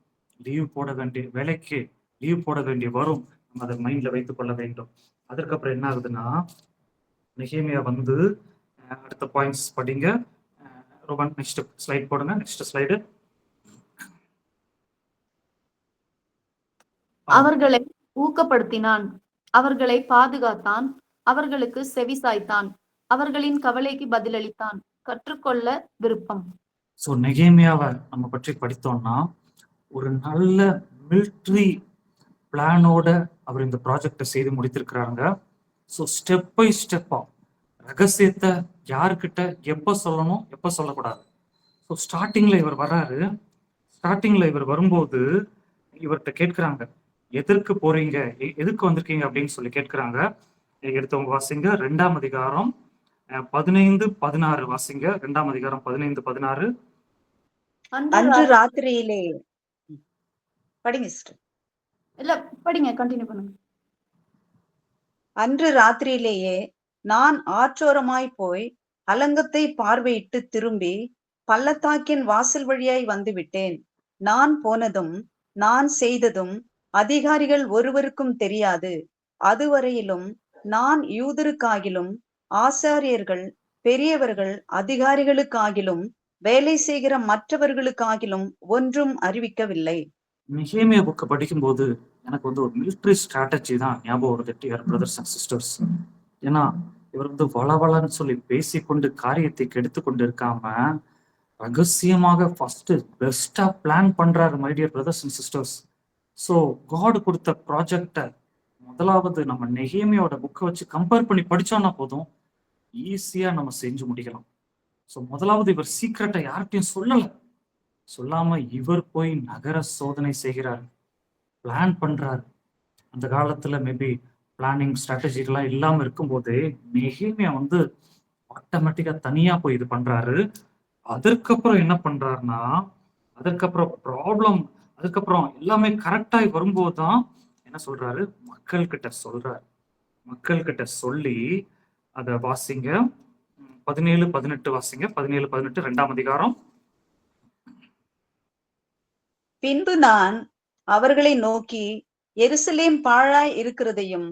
லீவ் போட வேண்டிய வேலைக்கு லீவ் போட வேண்டிய வரும், நம்ம அதை மைண்ட்ல வைத்துக் கொள்ள வேண்டும். அதற்கப்புறம் என்ன ஆகுதுன்னா, நெகேமியா வந்து அடுத்த பாயிண்ட்ஸ் படிங்க. ரோமன் நெக்ஸ்ட் ஸ்லைட் போடுங்க, நெக்ஸ்ட் ஸ்லைடு. அவர்களை ஊக்கப்படுத்தினான், அவர்களை பாதுகாத்தான், அவர்களுக்கு செவி சாய்த்தான், அவர்களின் கவலைக்கு பதிலளித்தான், கற்றுக்கொள்ள விருப்பம். ஸோ நெகேமியாவை நம்ம பற்றி படித்தோம்னா, ஒரு நல்ல மிலிட்ரி பிளானோட அவர் இந்த ப்ராஜெக்டை செய்து முடித்திருக்கிறாங்க. ஸோ ஸ்டெப் பை ஸ்டெப்பா ரகசியத்தை யாருக்கிட்ட எப்போ சொல்லணும் எப்போ சொல்லக்கூடாது. ஸோ ஸ்டார்டிங்ல இவர் வர்றாரு. ஸ்டார்டிங்ல இவர் வரும்போது இவர்கிட்ட கேட்கிறாங்க, எதற்கு போறீங்க, எதுக்கு வந்திருக்கீங்க அப்படின்னு சொல்லி கேட்கிறாங்க. எடுத்தவங்க வாசிங்க 2ஆம் அதிகாரம் 15-16 வாசிங்க. 2ஆம் அதிகாரம் 15-16. அன்று ராத்திரியிலே படிங்க சிஸ்டர். இல்ல படிங்க, கண்டினியூ பண்ணுங்க. அன்று ராத்திரியிலேயே நான் ஆற்றோரமாய் போய் அலங்கத்தை பார்வையிட்டு திரும்பி பள்ளத்தாக்கின் வாசல் வழியாய் வந்து விட்டேன். நான் போனதும் நான் செய்ததும் அதிகாரிகள் ஒருவருக்கும் தெரியாது. அதுவரையிலும் நான் யூதருக்காகிலும் ஆசாரியர்கள் பெரியவர்கள் அதிகாரிகளுக்காகிலும் வேலை செய்கிற மற்றவர்களுக்காகிலும் ஒன்றும் அறிவிக்கவில்லை. நெகேமியா புக்கை படிக்கும்போது எனக்கு வந்து ஒரு மிலிட்ரி ஸ்ட்ராட்டஜி தான் ஞாபகம் வருது, டியர் பிரதர்ஸ் அண்ட் சிஸ்டர்ஸ். ஏன்னா இவர் வந்து வளவளன்னு சொல்லி பேசிக்கொண்டு காரியத்தை கெடுத்து கொண்டு இருக்காம ரகசியமாக ஃபர்ஸ்ட் பெஸ்டா பிளான் பண்றாரு, my dear brothers and sisters. So God கொடுத்த ப்ராஜெக்டை முதலாவது நம்ம நெகேமியாவோட புக்கை வச்சு கம்பேர் பண்ணி படிச்சோம்னா போதும், ஈஸியா நம்ம செஞ்சு முடிக்கலாம். ஸோ முதலாவது இவர் சீக்கிரட்டை யார்கிட்டையும் சொல்லாம இவர் போய் நகர சோதனை செய்கிறார், பிளான் பண்றாரு. அந்த காலத்துல மேபி பிளானிங் ஸ்ட்ராட்டஜிலாம் இல்லாம இருக்கும்போதே நெகேமியா வந்து ஆட்டோமேட்டிக்கா தனியா போய் இது பண்றாரு. அதற்கப்புறம் என்ன பண்றாருன்னா, அதுக்கப்புறம் எல்லாமே கரெக்டாகி வரும்போது தான் என்ன சொல்றாரு, மக்கள் கிட்ட சொல்லி அதை வாசிங்க. 17-18 வாசிங்க. 17-18 2ஆம் அதிகாரம். பின்பு நான் அவர்களை நோக்கி, எருசலேம் பாழாய் இருக்கிறதையும்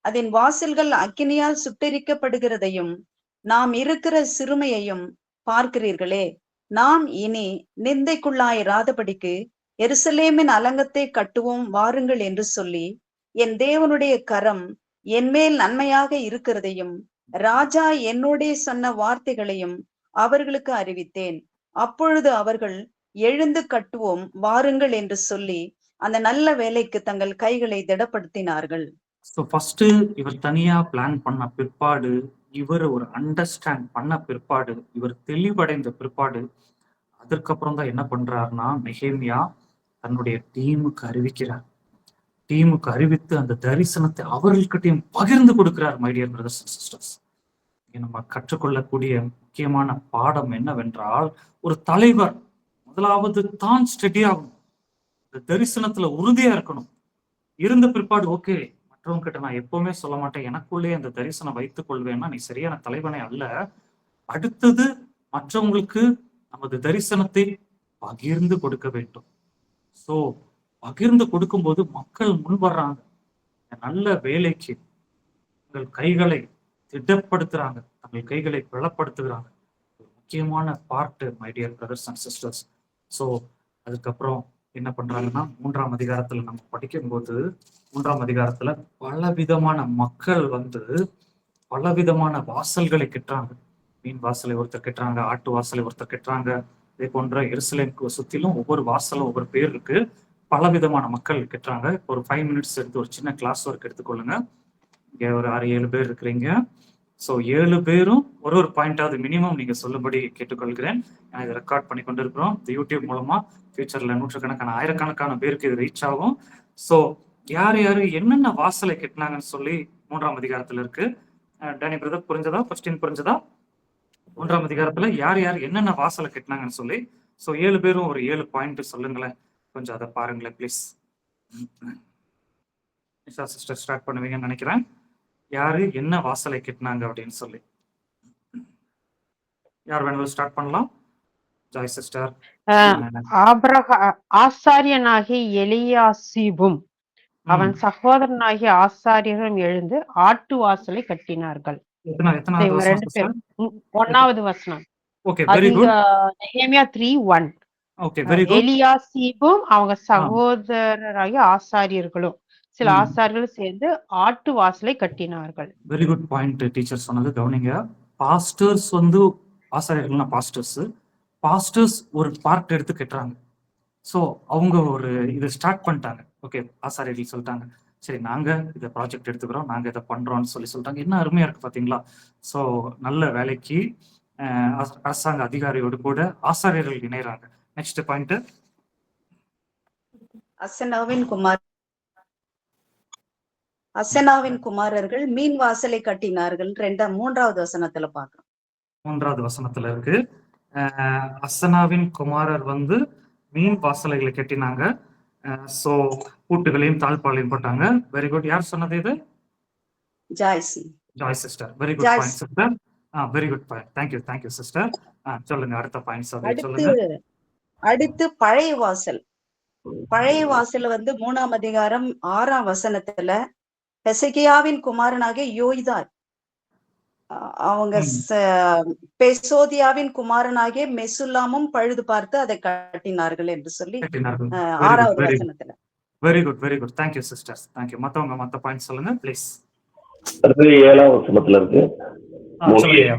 அதன் வாசல்கள் அக்கினியால் சுட்டெரிக்கப்படுகிறதையும் நாம் இருக்கிற சிறுமையையும் பார்க்கிறீர்களே. நாம் இனி நிந்தைக்குள்ளாயிராதபடிக்கு எருசலேமின் அலங்கத்தை கட்டுவோம் வாருங்கள் என்று சொல்லி, என் தேவனுடைய கரம் என்மேல் நன்மையாக இருக்கிறதையும் ராஜா என்னோடே சொன்ன வார்த்தைகளையும் அவர்களுக்கு அறிவித்தேன். அப்பொழுது அவர்கள் எழுந்து கட்டுவோம் வாருங்கள் என்று சொல்லி அந்த நல்ல வேலைக்கு தங்கள் கைகளை திடப்படுத்தினார்கள். ஸோ ஃபர்ஸ்ட் இவர் தனியா பிளான் பண்ண பிற்பாடு, இவர் ஒரு அண்டர்ஸ்டாண்ட் பண்ண பிற்பாடு, இவர் தெளிவடைந்த பிற்பாடு, அதற்கப்புறம் தான் என்ன பண்றாருன்னா நெகேமியா தன்னுடைய டீமுக்கு அறிவித்து அந்த தரிசனத்தை அவர்கள்கிட்டையும் பகிர்ந்து கொடுக்கிறார். My dear brothers and sisters, நம்ம கற்றுக்கொள்ளக்கூடிய முக்கியமான பாடம் என்னவென்றால், ஒரு தலைவர் முதலாவது தான் ஸ்டெடியாகணும், இந்த தரிசனத்துல உறுதியா இருக்கணும். இருந்த பிற்பாடு ஓகே, மற்றவங்க கிட்ட நான் எப்பவுமே சொல்ல மாட்டேன், எனக்குள்ளே அந்த தரிசனம் வைத்துக் கொள்வேன்னா நீ சரியான தலைவனே அல்ல. அடுத்தது மற்றவங்களுக்கு நமது தரிசனத்தை பகிர்ந்து கொடுக்க வேண்டும். சோ பகிர்ந்து கொடுக்கும்போது மக்கள் முன் வர்றாங்க, நல்ல வேலைக்கு தங்கள் கைகளை திடப்படுத்துறாங்க, தங்கள் கைகளை பலப்படுத்துகிறாங்க. முக்கியமான part my dear brothers and sisters. So அதுக்கப்புறம் என்ன பண்றாங்கன்னா, 3ஆம் அதிகாரத்துல நம்ம படிக்கும்போது 3ஆம் அதிகாரத்துல பலவிதமான மக்கள் வந்து பலவிதமான வாசல்களை கட்டுறாங்க. மீன் வாசலை ஒருத்தர் கட்டுறாங்க, ஆட்டு வாசலை ஒருத்தர் கட்டுறாங்க. இதே போன்ற எருசலேமுக்கு சுத்திலும் ஒவ்வொரு வாசலும் ஒவ்வொரு பேர் இருக்கு. பலவிதமான மக்கள் கட்டுறாங்க. ஒரு 5 மினிட்ஸ் எடுத்து ஒரு சின்ன கிளாஸ் ஒர்க் எடுத்துக்கொள்ளுங்க. இங்க ஒரு 6-7 பேர் இருக்கிறீங்க. ஸோ 7 பேரும் ஒரு பாயிண்டாவது மினிமம் நீங்க சொல்லும்படி கேட்டுக்கொள்கிறேன். இதை ரெக்கார்ட் பண்ணி கொண்டு இருக்கிறோம். இந்த யூடியூப் மூலமா ஃபியூச்சர்ல நூற்றுக்கணக்கான ஆயிரக்கணக்கான பேருக்கு இது ரீச் ஆகும். ஸோ யார் என்னென்ன வாசலை கட்டினாங்கன்னு சொல்லி 3ஆம் அதிகாரத்துல இருக்கு. டேனி பிரதர் புரிஞ்சதா? கொஸ்டின் புரிஞ்சதா? 3ஆம் அதிகாரத்துல யார் என்னென்ன வாசலை கட்டினாங்கன்னு சொல்லி. ஸோ 7 பேரும் ஒரு 7 பாயிண்ட் சொல்லுங்களேன். கொஞ்சம் அதை பாருங்களேன் ப்ளீஸ். சிஸ்டர் ஸ்டார்ட் பண்ணுவீங்கன்னு நினைக்கிறேன். யாரு என்ன வாசலை கட்டினாங்க அப்படின்னு சொல்லி யார் வேணாலும் ஸ்டார்ட் பண்ணலாம். Joy sister. ஆசாரியனாகி எலியாசிபும் அவன் சகோதரனாகிய ஆசாரியரும் எழுந்து ஆட்டு வாசலை கட்டினார்கள். இவங்க 2 பேரும் 1வது வசனம். நெகேமியா 3:1. எலியாசிபும் அவங்க சகோதரராகிய ஆசாரியர்களும் சில ஆசாரியர்கள் சேர்ந்து ஆட்டு வாசலை கட்டினார்கள். வெரி குட் பாயிண்ட் டீச்சர் சொன்னது கவனிங்க. பாஸ்டர்ஸ் வந்து ஆசாரியர்கள்னா பாஸ்டர்ஸ் ஒரு பார்ட் எடுத்து கட்டுறாங்க. ஸோ அவங்க ஒரு இதை ஸ்டார்ட் பண்ணிட்டாங்க. ஓகே, ஆசாரியர்கள் சொல்லிட்டாங்க, சரி நாங்க இதை ப்ராஜெக்ட் எடுத்துக்கிறோம், நாங்க இதை பண்றோம்னு சொல்லிட்டாங்க. என்ன அருமையா இருக்கு பாத்தீங்களா? ஸோ நல்ல வேலைக்கு அரசாங்க அதிகாரியோடு கூட ஆசாரியர்கள் இணைறாங்க. Next point. அசனாவின் குமாரர்கள் மீன் வாசலை கட்டினார்கள். 3வது வசனத்துல பாக்குறோம். 3வது வசனத்துல இருக்கு. அசனாவின் குமாரர் வந்து மீன் வாசலைகளை கட்டினாங்க. சோ பூட்டுகளையும் தாழ்பாளையும் போட்டாங்க. Very good. யார் சொன்னது இது? Joy sister. Very good point sister. Very good point. Thank you sister. சொல்லுங்க அடுத்த பாயிண்ட்ஸ் சொல்லுங்க. அடுத்து பழைய வாசல் வந்து 3ஆம் அதிகாரம் 6ஆம் வசனத்துல ஹெசகியாவின் குமாரனாகிய யோய்தார், அவங்க பெசோதியாவின் குமாரனாகிய மெசுல்லாமும் பழுது பார்த்து அதை கட்டினார்கள் என்று சொல்லி 6வது வசனத்துல. Very good, very good. Thank you sisters, thank you. மத்த பாயிண்ட் சொல்லுங்க ப்ளீஸ். அடுத்து 7ஆம் வசனத்துல இருக்கு. சொல்லுங்க.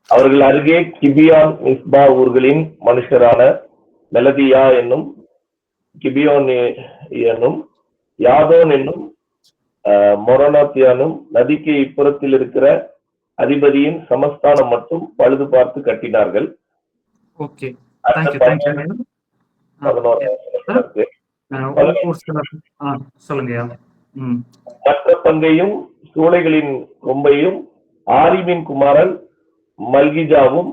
அவர்கள் அருகே கிபியான் மிஸ்பா ஊர்களின் மனுஷரான மெலதியா என்னும், கிபியோன் என்னும், யாதோன் என்னும், மொரோனாத்தியானும் நதிக்கு இப்புறத்தில் இருக்கிற அதிபதியின் சமஸ்தானம் மட்டும் பழுது பார்த்து கட்டினார்கள். ஓகே, அடுத்த தேங்க்யூ, தேங்க்யூ. 11 சொல்லுங்க. மற்ற பங்கையும் சூளைகளின் கொம்பையும் ஆரிமின் குமாரன் மல்கிஜாவும்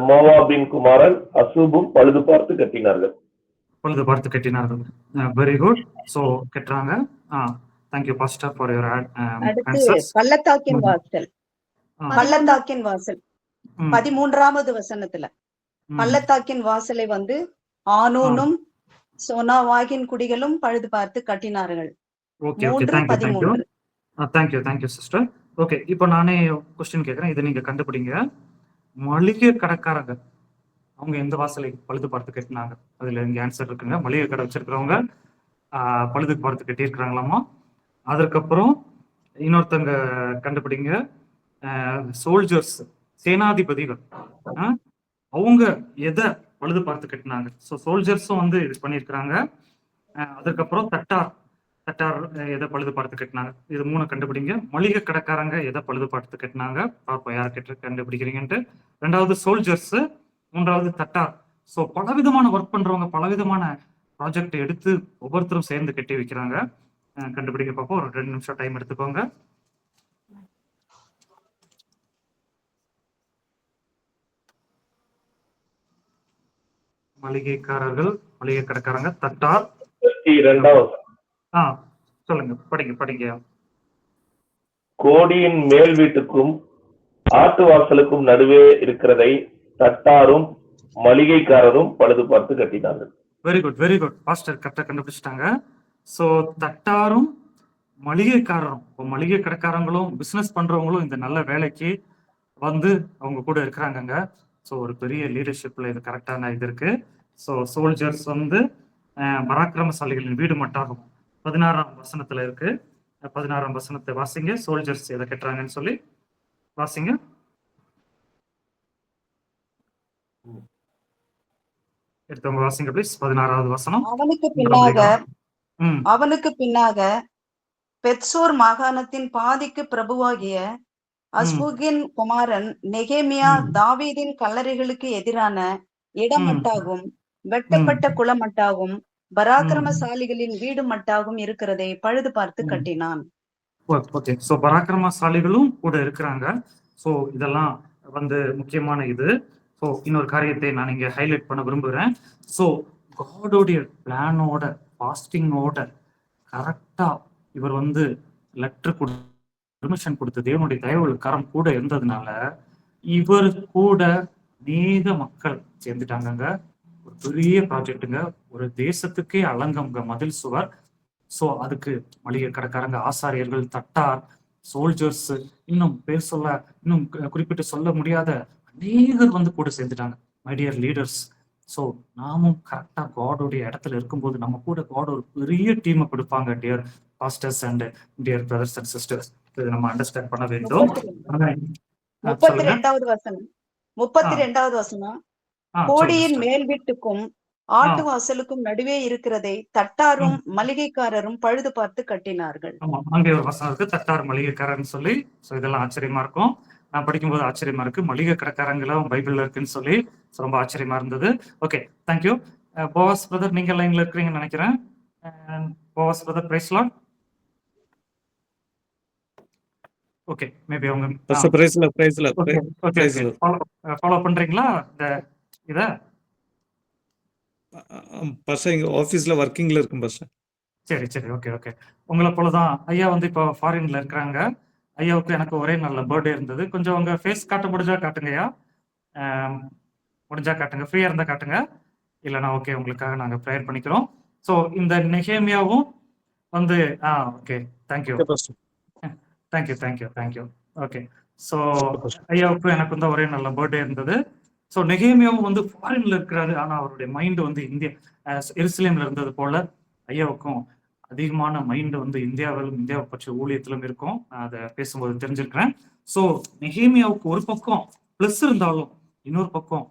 மோவாபின் குமாரன் அசூபும் பழுது பார்த்து கட்டினார்கள். Very good. சோ கட்டுறாங்க. தேங்க்யூ பாஸ்டர் ஃபார் யுவர் அடுத்து பள்ளத்தாக்கின் வாசல். பள்ளத்தாக்கின் வாசல் 13வது வசனத்துல பள்ளத்தாக்கின் வாசலை வந்து ஆனூனும் சோனாவாகின் குடிகளும் பழுது பார்த்து கட்டினார்கள். Okay, thank you sister. ஓகே, இப்போ நானே क्वेश्चन கேக்குறேன், இதை நீங்க கண்டுபிடிங்க. மளிகை கடைக்காரங்க அவங்க எந்த வாசலை பழுது பார்த்து கட்டினாங்க? அதுல இங்க ஆன்சர் இருக்குங்க. மளிகை கடை வச்சிருக்கிறவங்க பழுது பார்த்து கட்டி இருக்கிறாங்களாமா. அதற்கப்புறம் இன்னொருத்தங்க கண்டுபிடிங்க, சோல்ஜர்ஸ் சேனாதிபதிகள் அவங்க எதை பழுது பார்த்து கட்டினாங்க? ஸோ சோல்ஜர்ஸும் வந்து இது பண்ணியிருக்கிறாங்க. அதுக்கப்புறம் தட்டார் எதை பழுது பார்த்து கட்டினாங்க? இது 3 கண்டுபிடிங்க. மளிகை கடைக்காரங்க எதை பழுது பார்த்து கட்டினாங்க? பார்ப்போம் யார் கண்டுபிடிக்கிறீங்கன்ட்டு. 2வது சோல்ஜர்ஸ், 3வது தட்டார். ஸோ பலவிதமான ஒர்க் பண்றவங்க பலவிதமான ப்ராஜெக்ட் எடுத்து ஒவ்வொருத்தரும் சேர்ந்து கட்டி வைக்கிறாங்க. கண்டுபிடிக்க பார்ப்போம். ஒரு 2 நிமிஷம் டைம் எடுத்துக்கோங்க. மளிகைக்காரர்கள், மளிகை கடைக்காரங்க, தட்டார். 32வது சொல்லுங்க, படிங்க. கோடியின் மேல் வீட்டுக்கும் ஆட்டு வாசலுக்கும் நடுவே இருக்கிறதை தட்டாரும் மளிகைக்காரரும் பழுது பார்த்து கட்டினார்கள். வெரி குட் பாஸ்டர், கரெக்டா கண்டுபிடிச்சிட்டாங்க. சோ தட்டாரும் மளிகைக்காரரும், மளிகை கடைக்காரங்களும் பிசினஸ் பண்றவங்களும் இந்த நல்ல வேலைக்கு வந்து அவங்க கூட இருக்கிறாங்க. ஸோ ஒரு பெரிய லீடர்ஷிப்ல இது கரெக்டான இது இருக்கு. ஸோ சோல்ஜர்ஸ் வந்து பராக்கிரமசாலிகளின் வீடு மட்டாகும் 16ஆம் வசனத்துல இருக்கு. 16ஆம் வசனத்தை வாசிங்க. சோல்ஜர்ஸ் எதை கட்டுறாங்கன்னு சொல்லி வாசிங்க. எடுத்தவங்க வாசிங்க ப்ளீஸ். 16வது வசனம். அவனுக்கு பின்னாக பெத்சோர் மாகாணத்தின் பாதிக்கு பிரபுவாகிய அஸ்பூகின் குமாரன் நெகேமியா தாவீதின் கல்லறைகளுக்கு எதிரான இடமட்டாகும் வெட்டப்பட்ட குளமட்டாகும் பராக்கிரமசாலிகளின் வீடு மட்டாகும் இருக்கிறதை பழுது பார்த்து கட்டினான். ஓகே, சோ பராக்கிரமசாலிகளும் கூட இருக்கிறாங்க. சோ இதெல்லாம் வந்து முக்கியமான இது. ஸோ இன்னொரு காரியத்தை நான் இங்க ஹைலைட் பண்ண விரும்புகிறேன். ஸோ காடோடைய பிளானோட ஃபாஸ்டிங்கோட கரெக்டா இவர் வந்து லெட்டர் பெர்மிஷன் கொடுத்து தேவனுடைய தயவு கரம் கூட இருந்ததுனால இவர் கூட அநேக மக்கள் சேர்ந்துட்டாங்க. ஒரு பெரிய ப்ராஜெக்டுங்க, ஒரு தேசத்துக்கே அலங்கம்ங்க, மதில் சுவர். ஸோ அதுக்கு மளிகை கடைக்காரங்க, ஆசாரியர்கள், தட்டார், சோல்ஜர்ஸ், இன்னும் பேர் சொல்ல இன்னும் குறிப்பிட்டு சொல்ல முடியாத அநேகர் வந்து கூட சேர்ந்துட்டாங்க. மை டியர் லீடர்ஸ், ஸோ நாமும் கரெக்டா காடோடைய இடத்துல இருக்கும்போது நம்ம கூட காட் ஒரு பெரிய டீமை கொடுப்பாங்க. Dear pastors and dear brothers and sisters, இதை நம்ம அண்டர்ஸ்டாண்ட் பண்ண வேண்டும். 32வது வசனம் கோடியின் மேல் வீட்டுக்கும் ஆட்டு வாசலுக்கும் நடுவே இருக்கிறதை தட்டாரும் மளிகைக்காரரும் பழுது பார்த்து கட்டினார்கள். ஆமா, அங்கே ஒரு வசனம் இருக்கு, தட்டார் மளிகைக்காரர்னு சொல்லி. ஸோ இதெல்லாம் ஆச்சரியமா இருக்கும். நான் படிக்கும்போது ஆச்சரியமா இருக்கு, மளிகை கடைக்காரங்களும் பைபிள்ல இருக்குன்னு சொல்லி ரொம்ப ஆச்சரியமா இருந்தது. Okay, thank you. போவாஸ் பிரதர், நீங்க லைன்ல இருக்கிறீங்கன்னு நினைக்கிறேன். Boaz brother, praise Lord. Okay, maybe அவங்க ஃபாலோ பண்றீங்களா இத? ஆபீஸ்ல வர்க்கிங்ல இருக்கும் பாஸ்டர். சரி, ஓகே. உங்களை போலதான் ஐயா வந்து இப்போ ஃபாரின்ல இருக்கிறாங்க. ஐயாவுக்கு எனக்கு ஒரே நல்ல பர்த்டே இருந்தது. கொஞ்சம் உங்க ஃபேஸ் காட்ட முடிஞ்சா காட்டுங்கய்யா. முடிஞ்சா காட்டுங்க, ஃப்ரீயா இருந்தா காட்டுங்க. இல்லைனா ஓகே, உங்களுக்காக நாங்க ப்ரேயர் பண்ணிக்கிறோம். ஸோ இந்த நெகேமியாவும் வந்து okay, thank you okay pastor. Thank you. Okay, so ஐயாவுக்கும் எனக்கு வந்து ஒரே நல்ல பர்த்டே இருந்தது. ஸோ நெகேமியாவும் வந்து ஃபாரின்ல இருக்கிறாரு, ஆனா அவருடைய மைண்ட் வந்து எருசலேம்ல இருந்தது போல ஐயாவுக்கும் அதிகமான மைண்ட் வந்து இந்தியாவை பற்றி ஊழியத்திலும் இருக்கும். நான் அதை பேசும்போது தெரிஞ்சிருக்கிறேன். ஸோ நெகேமியாவுக்கு ஒரு பக்கம் பிளஸ் இருந்தாலும் இன்னொரு பக்கம்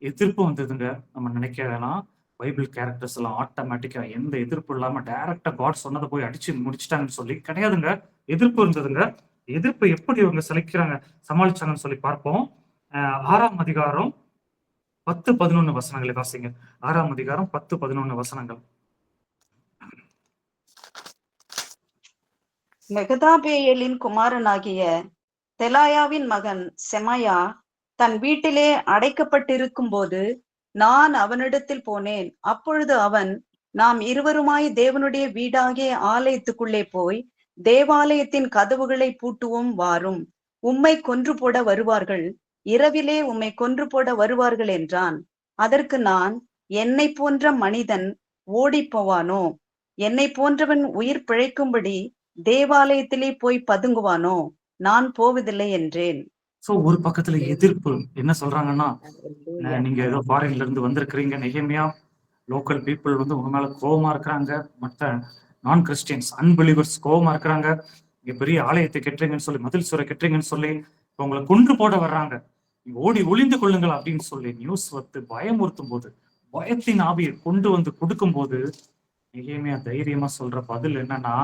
எதிர்ப்பு வந்ததுங்க. நம்ம நினைக்க வேணாம், பைபிள் கேரக்டர்ஸ் எல்லாம் ஆட்டோமேட்டிக்கா எந்த எதிர்ப்பு இல்லாம டைரக்டா காட் சொன்னதை போய் அடிச்சு முடிச்சிட்டாங்கன்னு சொல்லி கிடையாதுங்க, எதிர்ப்பு இருந்ததுங்க. எதிர்ப்பை எப்படி இவங்க சமாளிச்சாங்கன்னு சொல்லி பார்ப்போம். 6ஆம் அதிகாரம் 10-11 வசனங்களை வாசிங்க. 6ஆம் அதிகாரம் 10-11 வசனங்கள். மெகதாபேயேலின் குமாரனாகிய தெலாயாவின் மகன் செமாயா தன் வீட்டிலே அடைக்கப்பட்டிருக்கும் போது நான் அவனிடத்தில் போனேன். அப்பொழுது அவன், நாம் இருவருமாய் தேவனுடைய வீடாகிய ஆலயத்துக்குள்ளே போய் தேவாலயத்தின் கதவுகளை பூட்டுவோம் வாரும், உம்மை கொன்று போட வருவார்கள், இரவிலே உம்மை கொன்று போட வருவார்கள் என்றான். அதற்கு நான், என்னை போன்ற மனிதன் ஓடி போவானோ? என்னை போன்றவன் உயிர் பிழைக்கும்படி தேவாலயத்திலே போய் பதுங்குவானோ? நான் போவதில்லை என்றேன். சோ ஒரு பக்கத்துல எதிர்ப்பு என்ன சொல்றாங்கன்னா, நீங்க ஏதோ ஃபாரின்ல இருந்து வந்திருக்கிறீங்க நெகேமியா, லோக்கல் பீப்புள் வந்து உங்க மேல கோபமா இருக்கிறாங்க, மற்ற நான் கிறிஸ்டியன்ஸ் அன்பிலீவர்ஸ் கோபமா இருக்கிறாங்க, இங்க பெரிய ஆலயத்தை கெட்டுறீங்கன்னு சொல்லி, மதில் சுவரை கெட்டுறீங்கன்னு சொல்லி உங்களை கொன்று போட வர்றாங்க, ஓடி ஒளிந்து கொள்ளுங்கள் அப்படின்னு சொல்லி நியூஸ் வந்து பயமுறுத்தும் போது, பயத்தின் ஆவியை கொண்டு வந்து கொடுக்கும் போது நெகேமியா தைரியமா சொல்ற பதில் என்னன்னா,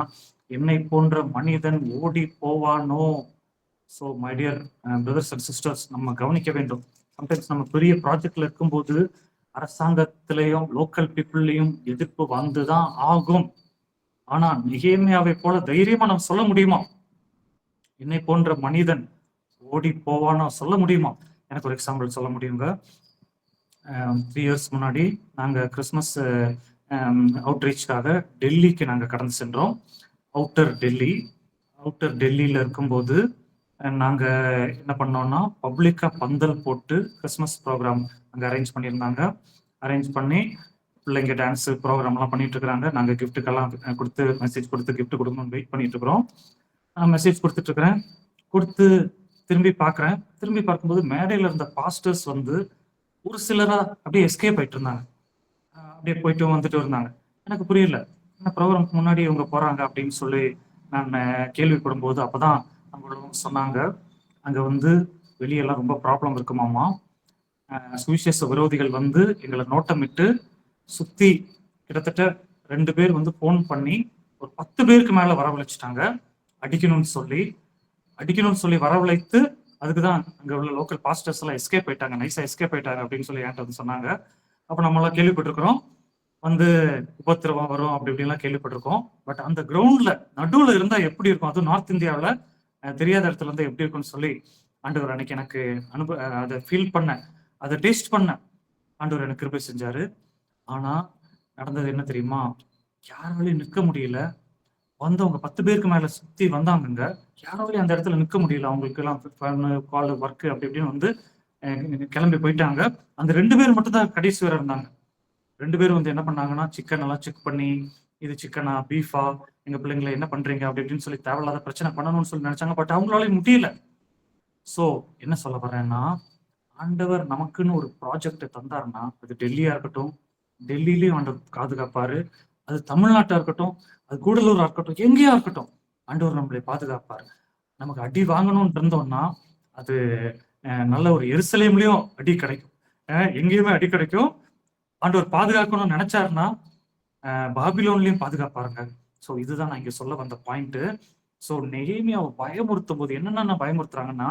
என்னை போன்ற மனிதன் ஓடி போவானோ? So my dear brothers and sisters, நம்ம கவனிக்க வேண்டும். சம்டைம்ஸ் நம்ம பெரிய ப்ராஜெக்ட்ல இருக்கும்போது அரசாங்கத்திலையும் லோக்கல் பீப்புள்லையும் எதிர்ப்பு வந்துதான் ஆகும். ஆனா நெகேமியாவை போல தைரியமா நம்ம சொல்ல முடியுமா? என்னை போன்ற மனிதன் ஓடி போவானோ சொல்ல முடியுமா? எனக்கு ஒரு எக்ஸாம்பிள் சொல்ல முடியுங்க. 3 years முன்னாடி நாங்க கிறிஸ்மஸ் அவுட்ரீச்காக டெல்லிக்கு நாங்க கடந்து சென்றோம். அவுட்டர் டெல்லியில இருக்கும்போது நாங்க என்ன பண்ணோம்னா, பப்ளிக்கா பந்தல் போட்டு கிறிஸ்மஸ் ப்ரோக்ராம் அங்க அரேஞ்ச் பண்ணியிருந்தாங்க. அரேஞ்ச் பண்ணி பிள்ளைங்க டான்ஸ் ப்ரோக்ராம் எல்லாம் பண்ணிட்டு இருக்கிறாங்க. நாங்க கிஃப்ட்டுக்கெல்லாம் கொடுத்து மெசேஜ் கொடுத்து கிஃப்ட் கொடுக்கணும்னு வெயிட் பண்ணிட்டு இருக்கிறோம். நான் மெசேஜ் கொடுத்துட்டு இருக்கிறேன். கொடுத்து திரும்பி பார்க்கும்போது மேடையில இருந்த பாஸ்டர்ஸ் வந்து ஒரு சிலரா அப்படியே எஸ்கேப் ஆயிட்டு இருந்தாங்க, அப்படியே போயிட்டு வந்துட்டு இருந்தாங்க. எனக்கு புரியல, என்ன ப்ரோக்ராம்க்கு முன்னாடி இவங்க போறாங்க அப்படின்னு சொல்லி நான் கேள்விப்படும் போது அப்பதான் அவங்களும் சொன்னாங்க, அங்க வந்து வெளியெல்லாம் ரொம்ப ப்ராப்ளம் இருக்குமாமா, சுவிசேஷ விரோதிகள் வந்து எங்களை நோட்டமிட்டு சுத்தி கிட்டத்தட்ட 2 பேர் வந்து போன் பண்ணி ஒரு 10 பேருக்கு மேல வரவழைச்சிட்டாங்க, அடிக்கணும்னு சொல்லி வரவழைத்து, அதுக்குதான் அங்க உள்ள லோக்கல் பாஸ்டர்ஸ் எல்லாம் எஸ்கேப் ஆயிட்டாங்க, நைஸா எஸ்கேப் ஆயிட்டாங்க அப்படின்னு சொல்லி என்கிட்ட வந்து சொன்னாங்க. அப்ப நம்ம எல்லாம் கேள்விப்பட்டிருக்கிறோம், வந்து உபத்திரவம் வரும் அப்படி இப்படிலாம் கேள்விப்பட்டிருக்கோம். பட் அந்த கிரவுண்ட்ல நடுவுல இருந்தா எப்படி இருக்கும், அதுவும் நார்த் இந்தியாவில தெரியாத இடத்துல இருந்து எப்படி இருக்கும்னு சொல்லி ஆண்டவர் அன்னைக்கு எனக்கு அதை ஃபீல் பண்ண, அதை டேஸ்ட் பண்ண ஆண்டவர் எனக்கு கிருபை செஞ்சாரு. ஆனா நடந்தது என்ன தெரியுமா? யாராலையும் நிற்க முடியல. வந்தவங்க 10 பேருக்கு மேல சுத்தி வந்தாங்க, யாராலையும் அந்த இடத்துல நிற்க முடியல. அவங்களுக்கு எல்லாம் கால் ஒர்க் அப்படி இப்படின்னு வந்து கிளம்பி போயிட்டாங்க. அந்த 2 பேர் மட்டும் தான் கடைசி வரை இருந்தாங்க. 2 பேரும் வந்து என்ன பண்ணாங்கன்னா, சிக்கன் எல்லாம் செக் பண்ணி, இது சிக்கனா பீஃபா, எங்க பிள்ளைங்களை என்ன பண்றீங்க அப்படி இப்படின்னு சொல்லி தேவையில்லாத பிரச்சனை பண்ணணும்னு சொல்லி நினைச்சாங்க. பட் அவங்களால முடியல. சோ என்ன சொல்ல வர்றேன்னா, ஆண்டவர் நமக்குன்னு ஒரு ப்ராஜெக்ட் தந்தாருன்னா, அது டெல்லியா இருக்கட்டும், டெல்லியிலயும் ஆண்டவர் பாதுகாப்பாரு, அது தமிழ்நாட்டா இருக்கட்டும், அது கூடலூரா இருக்கட்டும், எங்கேயா இருக்கட்டும், ஆண்டவர் நம்மளை பாதுகாப்பாரு. நமக்கு அடி வாங்கணும்னு இருந்தோம்னா அது நல்ல ஒரு எருசலேம்லயும் அடி கிடைக்கும், எங்கேயுமே அடி கிடைக்கும். ஆண்டவர் பாதுகாக்கணும்னு நினைச்சாருன்னா பாபிலோன்லயும் பாதுகாப்பாருங்க. ஸோ இதுதான் நான் இங்க சொல்ல வந்த பாயிண்ட். ஸோ நெகேமியாவை பயமுறுத்தும் போது என்னென்ன பயமுறுத்துறாங்கன்னா,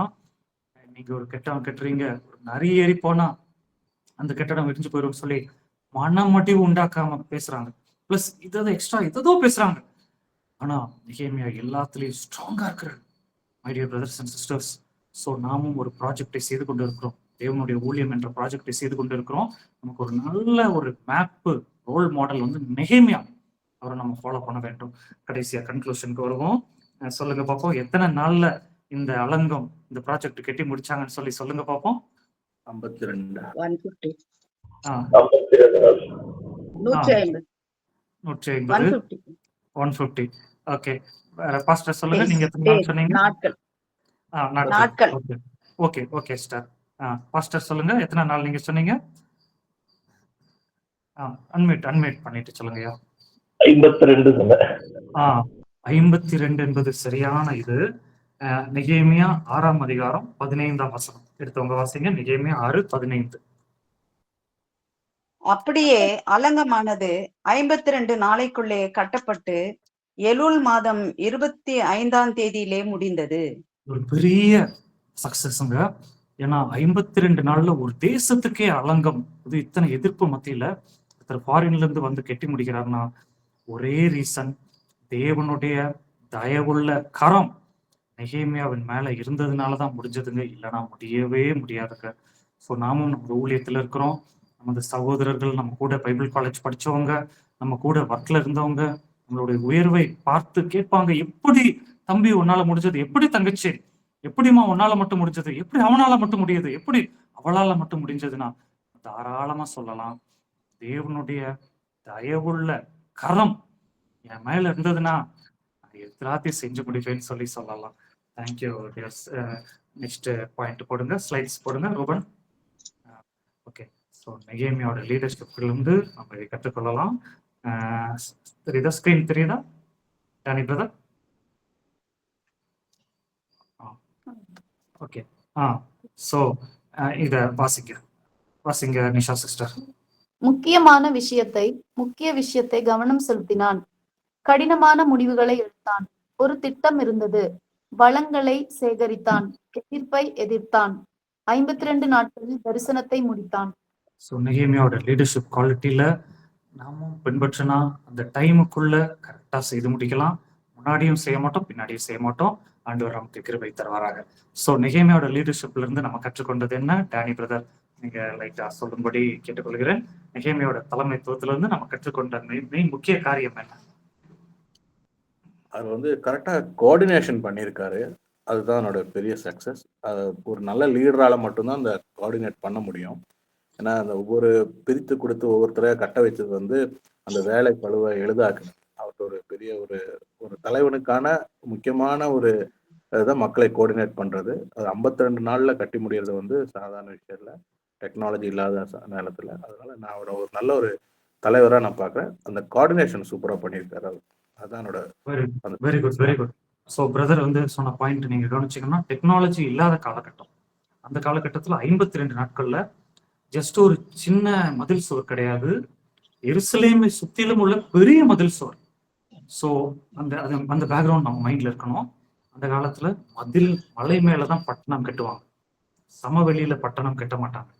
நீங்க ஒரு கெட்டடம் கட்டுறீங்க, ஒரு நிறைய ஏறி போனா அந்த கெட்டடம் இடிஞ்சு போயிடும் சொல்லி மனமடிவு உண்டாக்காம பேசுறாங்க. பிளஸ் எக்ஸ்ட்ரா இதோ பேசுறாங்க. ஆனா நெகேமியா எல்லாத்துலயும் ஸ்ட்ராங்கா இருக்கிறார். My dear brothers and sisters, so நாமும் ஒரு ப்ராஜெக்டை செய்து கொண்டு இருக்கிறோம், தேவனுடைய ஊழியம் என்ற ப்ராஜெக்டை செய்து கொண்டு இருக்கிறோம். நமக்கு ஒரு நல்ல ஒரு மேப்பு ரோல் மாடல் வந்து நெகேமியா, அவரை நம்ம ஃபாலோ பண்ண வேண்டும். கடைசியா கன்க்ளூஷனுக்கு வருவோம். சொல்லுங்க பார்ப்போம், எத்தனை நாள்ல இந்த அலங்கம் இந்த ப்ராஜெக்ட் கட்டி முடிச்சாங்கன்னு சொல்லி சொல்லுங்க பார்ப்போம். 52 150 150 150. ஓகே. வேற பாஸ்டர் சொல்லுங்க. Days, நீங்க எத்தனை நாள் days, சொன்னீங்க? நாட்கள். நாட்கள். நாட்கள். Okay. Okay. Okay sister. Pastor சொல்லுங்க. எத்தனை நாள் நீங்க சொன்னீங்க? அன்மியூட் பண்ணிட்டு சொல்லுங்கய்யா. 52 சொன்னேன். 52 என்பது சரியான இது. நெகேமியா 6ஆம் அதிகாரம் 15ஆம் வசனம் எடுத்தவங்க வாசிங்க. நெகேமியா 6:15. அப்படியே அலங்கமானது 52 நாளைக்குள்ளே கட்டப்பட்டு எலூல் மாதம் 25ஆம் தேதியிலே முடிந்தது. ஒரு பெரிய சக்சஸ்ங்க. ஏன்னா 52 நாள்ல ஒரு தேசத்துக்கே அலங்கம். இது இத்தனை எதிர்ப்பு மத்தியில ஒருத்தர் ஃபாரின்ல இருந்து வந்து கெட்டி முடிக்கிறாருன்னா ஒரே ரீசன், தேவனுடைய தயவுள்ள கரம் நெகேமியாவின் மேல இருந்ததுனாலதான் முடிஞ்சதுங்க. இல்லைன்னா முடியவே முடியாதுங்க. ஸோ நாமும் நம்ம ஊழியத்துல இருக்கிறோம். நமது சகோதரர்கள், நம்ம கூட பைபிள் காலேஜ் படிச்சவங்க, நம்ம கூட ஒர்க்ல இருந்தவங்க நம்மளுடைய உயர்வை பார்த்து கேட்பாங்க, எப்படி தம்பி உன்னால முடிஞ்சது, எப்படி தங்கச்சி, எப்படிமா உன்னால மட்டும் முடிஞ்சது, எப்படி அவனால மட்டும் முடியுது, எப்படி அவளால மட்டும் முடிஞ்சதுன்னா தாராளமா சொல்லலாம், தேவனுடைய தயவுள்ள கரம் என் மேல இருந்ததுன்னா எல்லாத்தையும் செஞ்சு முடிப்பேன்னு சொல்லலாம். தேங்க்யூ. நெக்ஸ்ட் பாயிண்ட் போடுங்க, ஸ்லைட்ஸ் போடுங்க ரூபன். ஓகே. ஸோ நெகேமியாவோட லீடர்ஷிப்ல இருந்து நம்ம இதை கற்றுக்கொள்ளலாம். தெரியுதா? ஸ்கிரீன் தெரியுதா டானி பிரதர்? ஓகே. ஸோ இதை வாசிங்க நிஷா சிஸ்டர். முக்கிய விஷயத்தை கவனம் செலுத்தினான். கடினமான முடிவுகளை எடுத்தான். ஒரு திட்டம் இருந்தது. வளங்களை சேகரித்தான். எதிர்ப்பை எதிர்த்தான். 52 நாட்களில் தரிசனத்தை முடித்தான். ஸோ நெகேமியாவோட லீடர்ஷிப் குவாலிட்டியில நாமும் பின்பற்றினா அந்த டைமுக்குள்ள கரெக்டா செய்து முடிக்கலாம். முன்னாடியும் செய்ய மாட்டோம், பின்னாடியும் செய்ய மாட்டோம். ஆண்டவர் நமக்கு கிருபை தருவாராக. ஸோ நெகேமியாவோட லீடர்ஷிப்ல இருந்து நம்ம கற்றுக்கொண்டது என்ன? டேனி பிரதர் நீங்க லைட்டா சொல்லும்படி கேட்டுக்கொள்கிறேன். நெகேமியாவோட தலைமைத்துவத்துல இருந்து நம்ம கற்றுக்கொண்ட மெயின் முக்கிய காரியம் என்ன? அவர் வந்து கரெக்டா கோஆர்டினேஷன் பண்ணியிருக்காரு. அதுதான் என்னோட பெரிய சக்சஸ். ஒரு நல்ல லீடரால மட்டும்தான் அந்த கோஆர்டினேட் பண்ண முடியும். ஏன்னா அந்த ஒவ்வொரு பிரித்து கொடுத்து ஒவ்வொருத்தரையா கட்ட வச்சது வந்து அந்த வேலை பழுவை எளிதாக்கு. அவர்கிட்ட ஒரு பெரிய ஒரு தலைவனுக்கான முக்கியமான ஒரு இதுதான் மக்களை கோஆர்டினேட் பண்றது. அது 52 நாள்ல கட்டி முடியறது வந்து சாதாரண விஷயம் இல்லை, டெக்னாலஜி இல்லாத நேரத்துல. அதனால நான் அவரை ஒரு நல்ல ஒரு தலைவரா நான் பாக்குறேன். அந்த கோஆர்டினேஷன் சூப்பரா பண்ணியிருக்காரு. அதான் என்னோட வெரி குட். ஸோ பிரதர் வந்து சொன்ன பாயிண்ட் நீங்க கவனிச்சீங்கன்னா, டெக்னாலஜி இல்லாத காலகட்டம், அந்த காலகட்டத்துல 52 நாட்கள்ல ஜஸ்ட் ஒரு சின்ன மதில் சுவர் கிடையாது, எருசலேமை சுத்திலும் உள்ள பெரிய மதில் சுவர். ஸோ அந்த பேக்ரவுண்ட் நம்ம மைண்ட்ல இருக்கணும். அந்த காலத்துல மலை மேலதான் பட்டணம் கட்டுவாங்க, சமவெளியில பட்டணம் கட்ட மாட்டாங்க.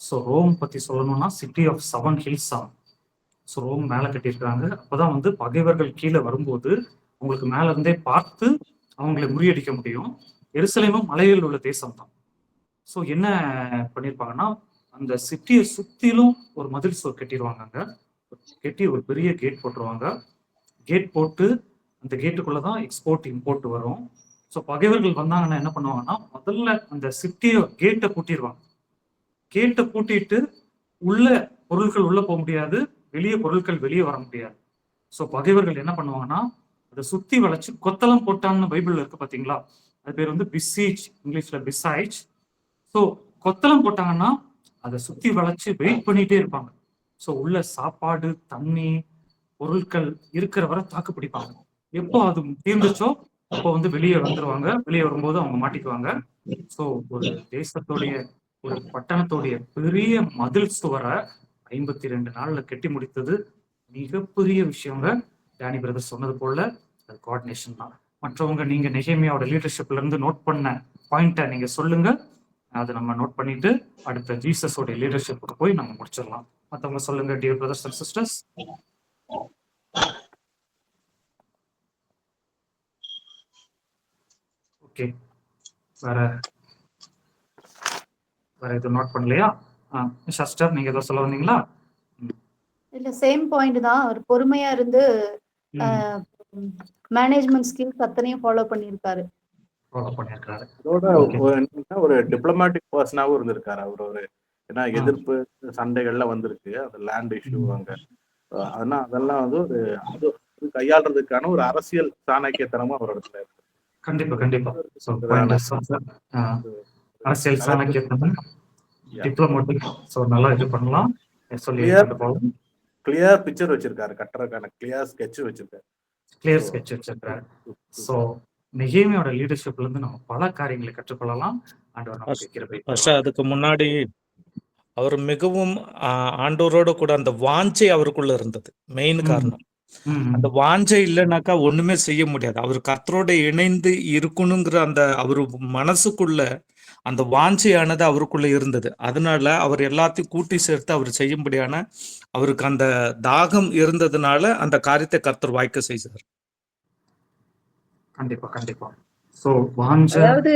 ஸோ ரோம் பத்தி சொல்லணும்னா சிட்டி ஆஃப் 7 ஹில்ஸ் ஆகும். ஸோ ரோம் மேல கட்டியிருக்காங்க. அப்பதான் வந்து பகைவர்கள் கீழே வரும்போது அவங்களுக்கு மேல இருந்தே பார்த்து அவங்களை முறியடிக்க முடியும். எருசலேமும் மலையில் உள்ள தேசம் தான். ஸோ என்ன பண்ணியிருப்பாங்கன்னா, அந்த சிட்டியை சுத்திலும் ஒரு மதில் சுவர் கட்டிடுவாங்க. அங்க கட்டி ஒரு பெரிய கேட் போட்டுருவாங்க. கேட் போட்டு அந்த கேட்டுக்குள்ளதான் எக்ஸ்போர்ட் இம்போர்ட் வரும். ஸோ பகைவர்கள் வந்தாங்கன்னா என்ன பண்ணுவாங்கன்னா, முதல்ல அந்த சிட்டியை கேட்டை பூட்டிடுவாங்க. கேட்டை பூட்டிட்டு உள்ள பொருட்கள் உள்ள போக முடியாது, வெளியே பொருட்கள் வெளியே வர முடியாது. ஸோ பகைவர்கள் என்ன பண்ணுவாங்கன்னா, அதை சுத்தி வளைச்சு கொத்தளம் போட்டான்னு பைபிள்ல இருக்கு பாத்தீங்களா, அது பேர் வந்து பிசீச், இங்கிலீஷ்ல பிசைச். ஸோ கொத்தளம் போட்டாங்கன்னா அதை சுத்தி வளைச்சு வெயிட் பண்ணிட்டே இருப்பாங்க. ஸோ உள்ள சாப்பாடு, தண்ணி, பொருட்கள் இருக்கிற வரை தாக்கு பிடிப்பாங்க. எப்போ அது தீர்ந்துச்சோ அப்போ வந்து வெளியே வந்துருவாங்க. வெளியே வரும்போது அவங்க மாட்டிக்குவாங்க. ஸோ ஒரு தேசத்துடைய, ஒரு பட்டணத்துடைய பெரிய மதில் சுவரை 52 நாள்ல கட்டி முடித்தது மிகப்பெரிய விஷயங்க. டேனி பிரதர் சொன்னது போல அது கோஆர்டினேஷன் தான். மற்றவங்க நீங்க நெகேமியாவோட லீடர்ஷிப்ல இருந்து நோட் பண்ண பாயிண்ட்டை நீங்க சொல்லுங்க, அதை நம்ம நோட் பண்ணிட்டு அடுத்த ஜீசஸோட லீடர்ஷிப்புக்கு போய் நம்ம முடிச்சிடலாம். மற்றவங்க சொல்லுங்க dear brothers and sisters. Okay, வேற எதுவும் நோட் பண்ணலையா? சிஸ்டர் நீங்க ஏதோ சொல்ல வந்தீங்களா? இல்ல, சேம் பாயிண்ட் தான். அவர் பொறுமையா இருந்து மேனேஜ்மெண்ட் ஸ்கில்ஸ் அத்தனையும் ஃபாலோ பண்ணியிருக்காரு. அதோட ஒரு டிப்ளமேட்டிக் பர்சனாவும் இருந்திருக்காரு. அவர் ஒரு ஏன்னா எதிர்ப்பு சண்டைகள்லாம் வந்திருக்கு, அந்த லேண்ட் இஷ்யூ அங்க. அதெல்லாம் வந்து கையாளுறதுக்கான ஒரு அரசியல் சாணக்கியத்தனமும் அவரோட கண்டிப்பா So, point is also, அரசியல் சாணக்கியத்தனம், டிப்ளமேட்டிக், ஸோ நல்லா இது பண்ணலாம் சொல்லி கிளியர் பிக்சர் வச்சிருக்காரு, கட்டுறதுக்கான கிளியர் ஸ்கெட்ச் வச்சிருக்காரு, கிளியர் ஸ்கெட்ச் வச்சிருக்காரு. ஸோ நெகேமியாவோட லீடர்ஷிப்ல இருந்து நம்ம பல காரியங்களை கற்றுக்கொள்ளலாம். ஆண்டவர் நமக்கு கிருபை தருவார். அதுக்கு முன்னாடி அவர் மிகவும் ஆண்டவரோட கூட அந்த வாஞ்சை அவருக்குள்ள இருந்தது. மெயின் காரணம் அந்த வாஞ்சை இல்லைனாக்கா ஒண்ணுமே செய்ய முடியாது. அவர் கர்த்தரோட இணைந்து இருக்கணுங்கிற அந்த அவரு மனசுக்குள்ள அந்த வாஞ்சையானது அவருக்குள்ள இருந்தது. அதனால அவர் எல்லாத்தையும் கூட்டி சேர்த்து அவர் செய்யும்படியான அவருக்கு அந்த தாகம் இருந்ததுனால அந்த காரியத்தை கர்த்தர் வாய்க்க செய்தார். கண்டிப்பா சோ வாஞ்சை, அதாவது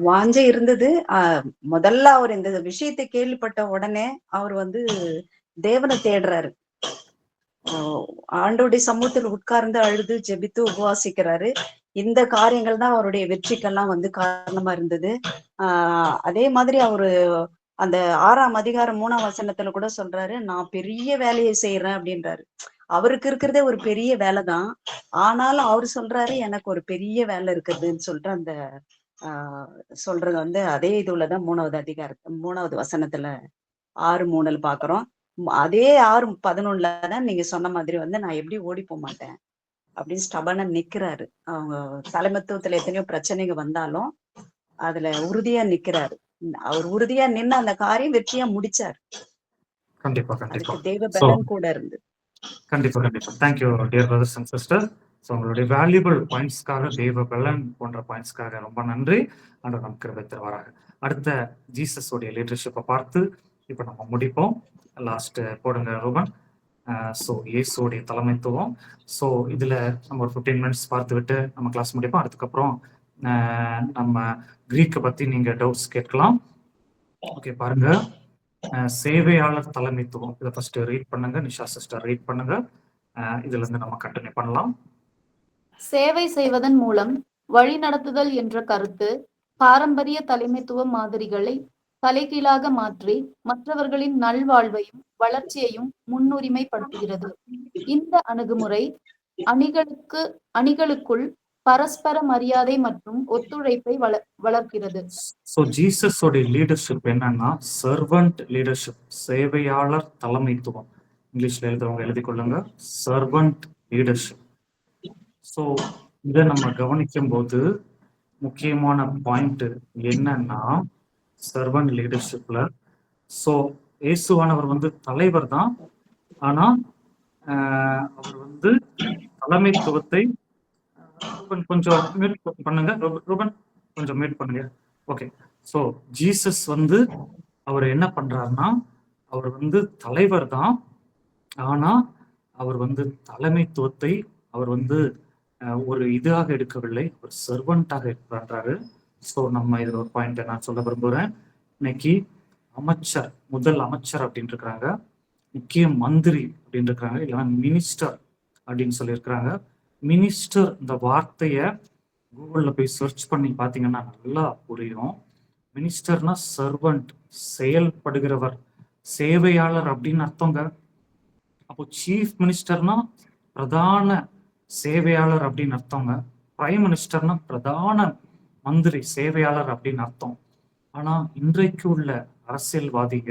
வாஞ்சை இருந்தது. முதல்ல அவர் இந்த விஷயத்தை கேள்விப்பட்ட உடனே அவர் தேவனை தேடுறாரு. ஆண்டோடைய சமூகத்தில் உட்கார்ந்து அழுது ஜெபித்து உபவாசிக்கிறாரு. இந்த காரியங்கள் தான் அவருடைய வெற்றிக்கெல்லாம் காரணமா இருந்தது. அதே மாதிரி அவரு அந்த 6ஆம் அதிகாரம் 3ஆம் வசனத்துல கூட சொல்றாரு, நான் பெரிய வேலையை செய்யறேன் அப்படின்றாரு. அவருக்கு இருக்கிறதே ஒரு பெரிய வேலைதான். ஆனாலும் அவரு சொல்றாரு, எனக்கு ஒரு பெரிய வேலை இருக்குதுன்னு சொல்லிட்டு அந்த சொல்றது அதே இதுலதான் 3வது அதிகாரம் 3வது வசனத்துல 6:3 பாக்குறோம். அதே 6:11 நீங்க சொன்ன மாதிரி நான் எப்படி ஓடி போக மாட்டேன் அப்படின்னு ஸ்டபனா நிக்கிறாரு. அவங்க தலைமத்துவத்துல எத்தனையோ பிரச்சனைங்க வந்தாலும் அதுல உறுதியா நிக்கிறாரு. அவர் உறுதியா நின்று அந்த காரியம் வெற்றியா முடிச்சாரு. கண்டிப்பா தெய்வ பலன் கூட இருந்து. கண்டிப்பா thank you dear brothers and sister. So உங்களுடைய வேல்யூபிள் பாயிண்ட்ஸ்க்காக, தெய்வ பலன் போன்ற பாயிண்ட்ஸ்க்காக ரொம்ப நன்றி. ஆண்டவர் நமக்கு கிருபை தருவாராக. அடுத்த ஜீசஸ் உடைய லீடர்ஷிப்பை பார்த்து இப்போ நம்ம முடிப்போம். லாஸ்ட் போடுங்க ரூபன். ஸோ இயேசுடைய தலைமைத்துவம். ஸோ இதுல நம்ம ஒரு 15 மினிட்ஸ் பார்த்து விட்டு நம்ம கிளாஸ் முடிப்போம். அதுக்கப்புறம் நம்ம கிரீக்கை பத்தி நீங்க டவுட்ஸ் கேட்கலாம். ஓகே, பாருங்க, சேவையாளர் தலைமைத்துவம். இதை ஃபர்ஸ்ட் ரீட் பண்ணுங்க. நிஷா சிஸ்டர் ரீட் பண்ணுங்க. இதுல இருந்து நம்ம கண்டினியூ பண்ணலாம். சேவை செய்வதன் மூலம் வழி நடத்துதல் என்ற கருத்து பாரம்பரிய தலைமைத்துவ மாதிரிகளை தலைகீழாக மாற்றி மற்றவர்களின் நல்வாழ்வையும் வளர்ச்சியையும் முன்னுரிமைப்படுத்துகிறது. இந்த அணுகுமுறை அணிகளுக்குள் பரஸ்பர மரியாதை மற்றும் ஒத்துழைப்பை வளர்க்கிறது. சோ ஜீசஸ் உடைய லீடர்ஷிப் என்னன்னா சர்வன்ட் லீடர்ஷிப், சேவையாளர் தலைமைத்துவம். இங்கிலீஷ்ல எழுதுறவங்க எழுதி கொள்ளுங்க, சர்வன்ட் லீடர்ஷிப். ஸோ இதை நம்ம கவனிக்கும் போது முக்கியமான பாயிண்ட் என்னன்னா சர்வன்ட் லீடர்ஷிப்ல ஸோ இயேசுவானவர் தலைவர் தான். ஆனா அவர் தலைமைத்துவத்தை கொஞ்சம் மியூட் பண்ணுங்க ரூபன், கொஞ்சம் மியூட் பண்ணுங்க. ஓகே, ஸோ ஜீசஸ் அவர் என்ன பண்றாருன்னா அவர் தலைவர் தான். ஆனா அவர் தலைமைத்துவத்தை அவர் ஒரு இதாக எடுக்கவில்லை, ஒரு சர்வெண்டாக பண்றாரு. ஸோ நம்ம இதுல ஒரு பாயிண்ட் நான் சொல்ல விரும்புகிறேன். இன்னைக்கு அமைச்சர், முதல் அமைச்சர் அப்படின்னு இருக்கிறாங்க, முக்கிய மந்திரி அப்படின்னு இருக்கிறாங்க, இல்லைன்னா மினிஸ்டர் அப்படின்னு சொல்லியிருக்கிறாங்க. மினிஸ்டர் இந்த வார்த்தைய கூகுள்ல போய் சர்ச் பண்ணி பார்த்தீங்கன்னா நல்லா புரியும். மினிஸ்டர்னா சர்வெண்ட், செயல்படுகிறவர், சேவையாளர் அப்படின்னு அர்த்தங்க. அப்போ சீஃப் மினிஸ்டர்னா பிரதான சேவையாளர் அப்படின்னு அர்த்தங்க. பிரைம் மினிஸ்டர்னா பிரதான மந்திரி, சேவையாளர் அப்படின்னு அர்த்தம். ஆனா இன்றைக்கு உள்ள அரசியல்வாதிக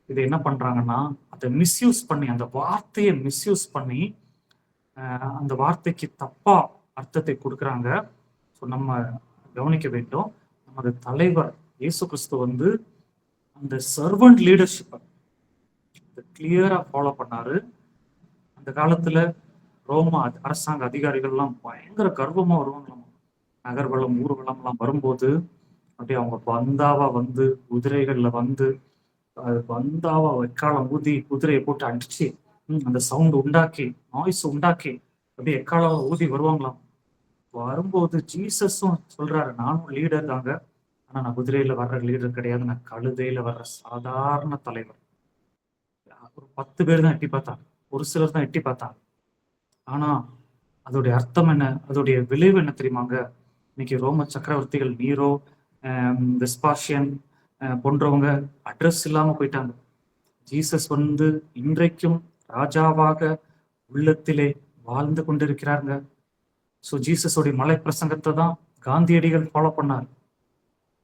இதை என்ன பண்றாங்கன்னா அதை மிஸ்யூஸ் பண்ணி, அந்த வார்த்தையை மிஸ்யூஸ் பண்ணி அந்த வார்த்தைக்கு தப்பா அர்த்தத்தை கொடுக்குறாங்க. ஸோ நம்ம கவனிக்க வேண்டும். நமது தலைவர் இயேசு கிறிஸ்து அந்த சர்வன்ட் லீடர்ஷிப்பை கிளியரா ஃபாலோ பண்ணாரு. அந்த காலத்துல ரோமா அரசாங்க அதிகாரிகள்லாம் பயங்கர கர்வமா வருவாங்களாம். நகர்வலம் ஊர்வலம்லாம் வரும்போது அப்படியே அவங்க பந்தாவா குதிரைகள்ல பந்தாவா எக்காலம் ஊதி குதிரையை போட்டு அடிச்சு அந்த சவுண்ட் உண்டாக்கி, நாய்ஸ் உண்டாக்கி அப்படியே எக்காலம் ஊதி வருவாங்களாம். வரும்போது ஜீசஸும் சொல்றாரு, நானும் லீடர் தாங்க, ஆனா நான் குதிரையில வர்ற லீடர் கிடையாது, நான் கழுதையில வர்ற சாதாரண தலைவர். ஒரு 10 பேர் தான் எட்டி பார்த்தாங்க, ஒரு சிலர் தான் எட்டி பார்த்தாங்க. ஆனா அதோடைய அர்த்தம் என்ன, அதோடைய விளைவு என்ன தெரியுமாங்க? இன்னைக்கு ரோம சக்கரவர்த்திகள் நீரோ, வெஸ்பாஷியன், போன்றவங்க அட்ரஸ் இல்லாம போயிட்டாங்க. ஜீசஸ் வந்து இன்றைக்கும் ராஜாவாக உள்ளத்திலே வாழ்ந்து கொண்டிருக்கிறாங்க. ஸோ ஜீசஸோடைய மலை பிரசங்கத்தை தான் காந்தியடிகள் ஃபாலோ பண்ணார்.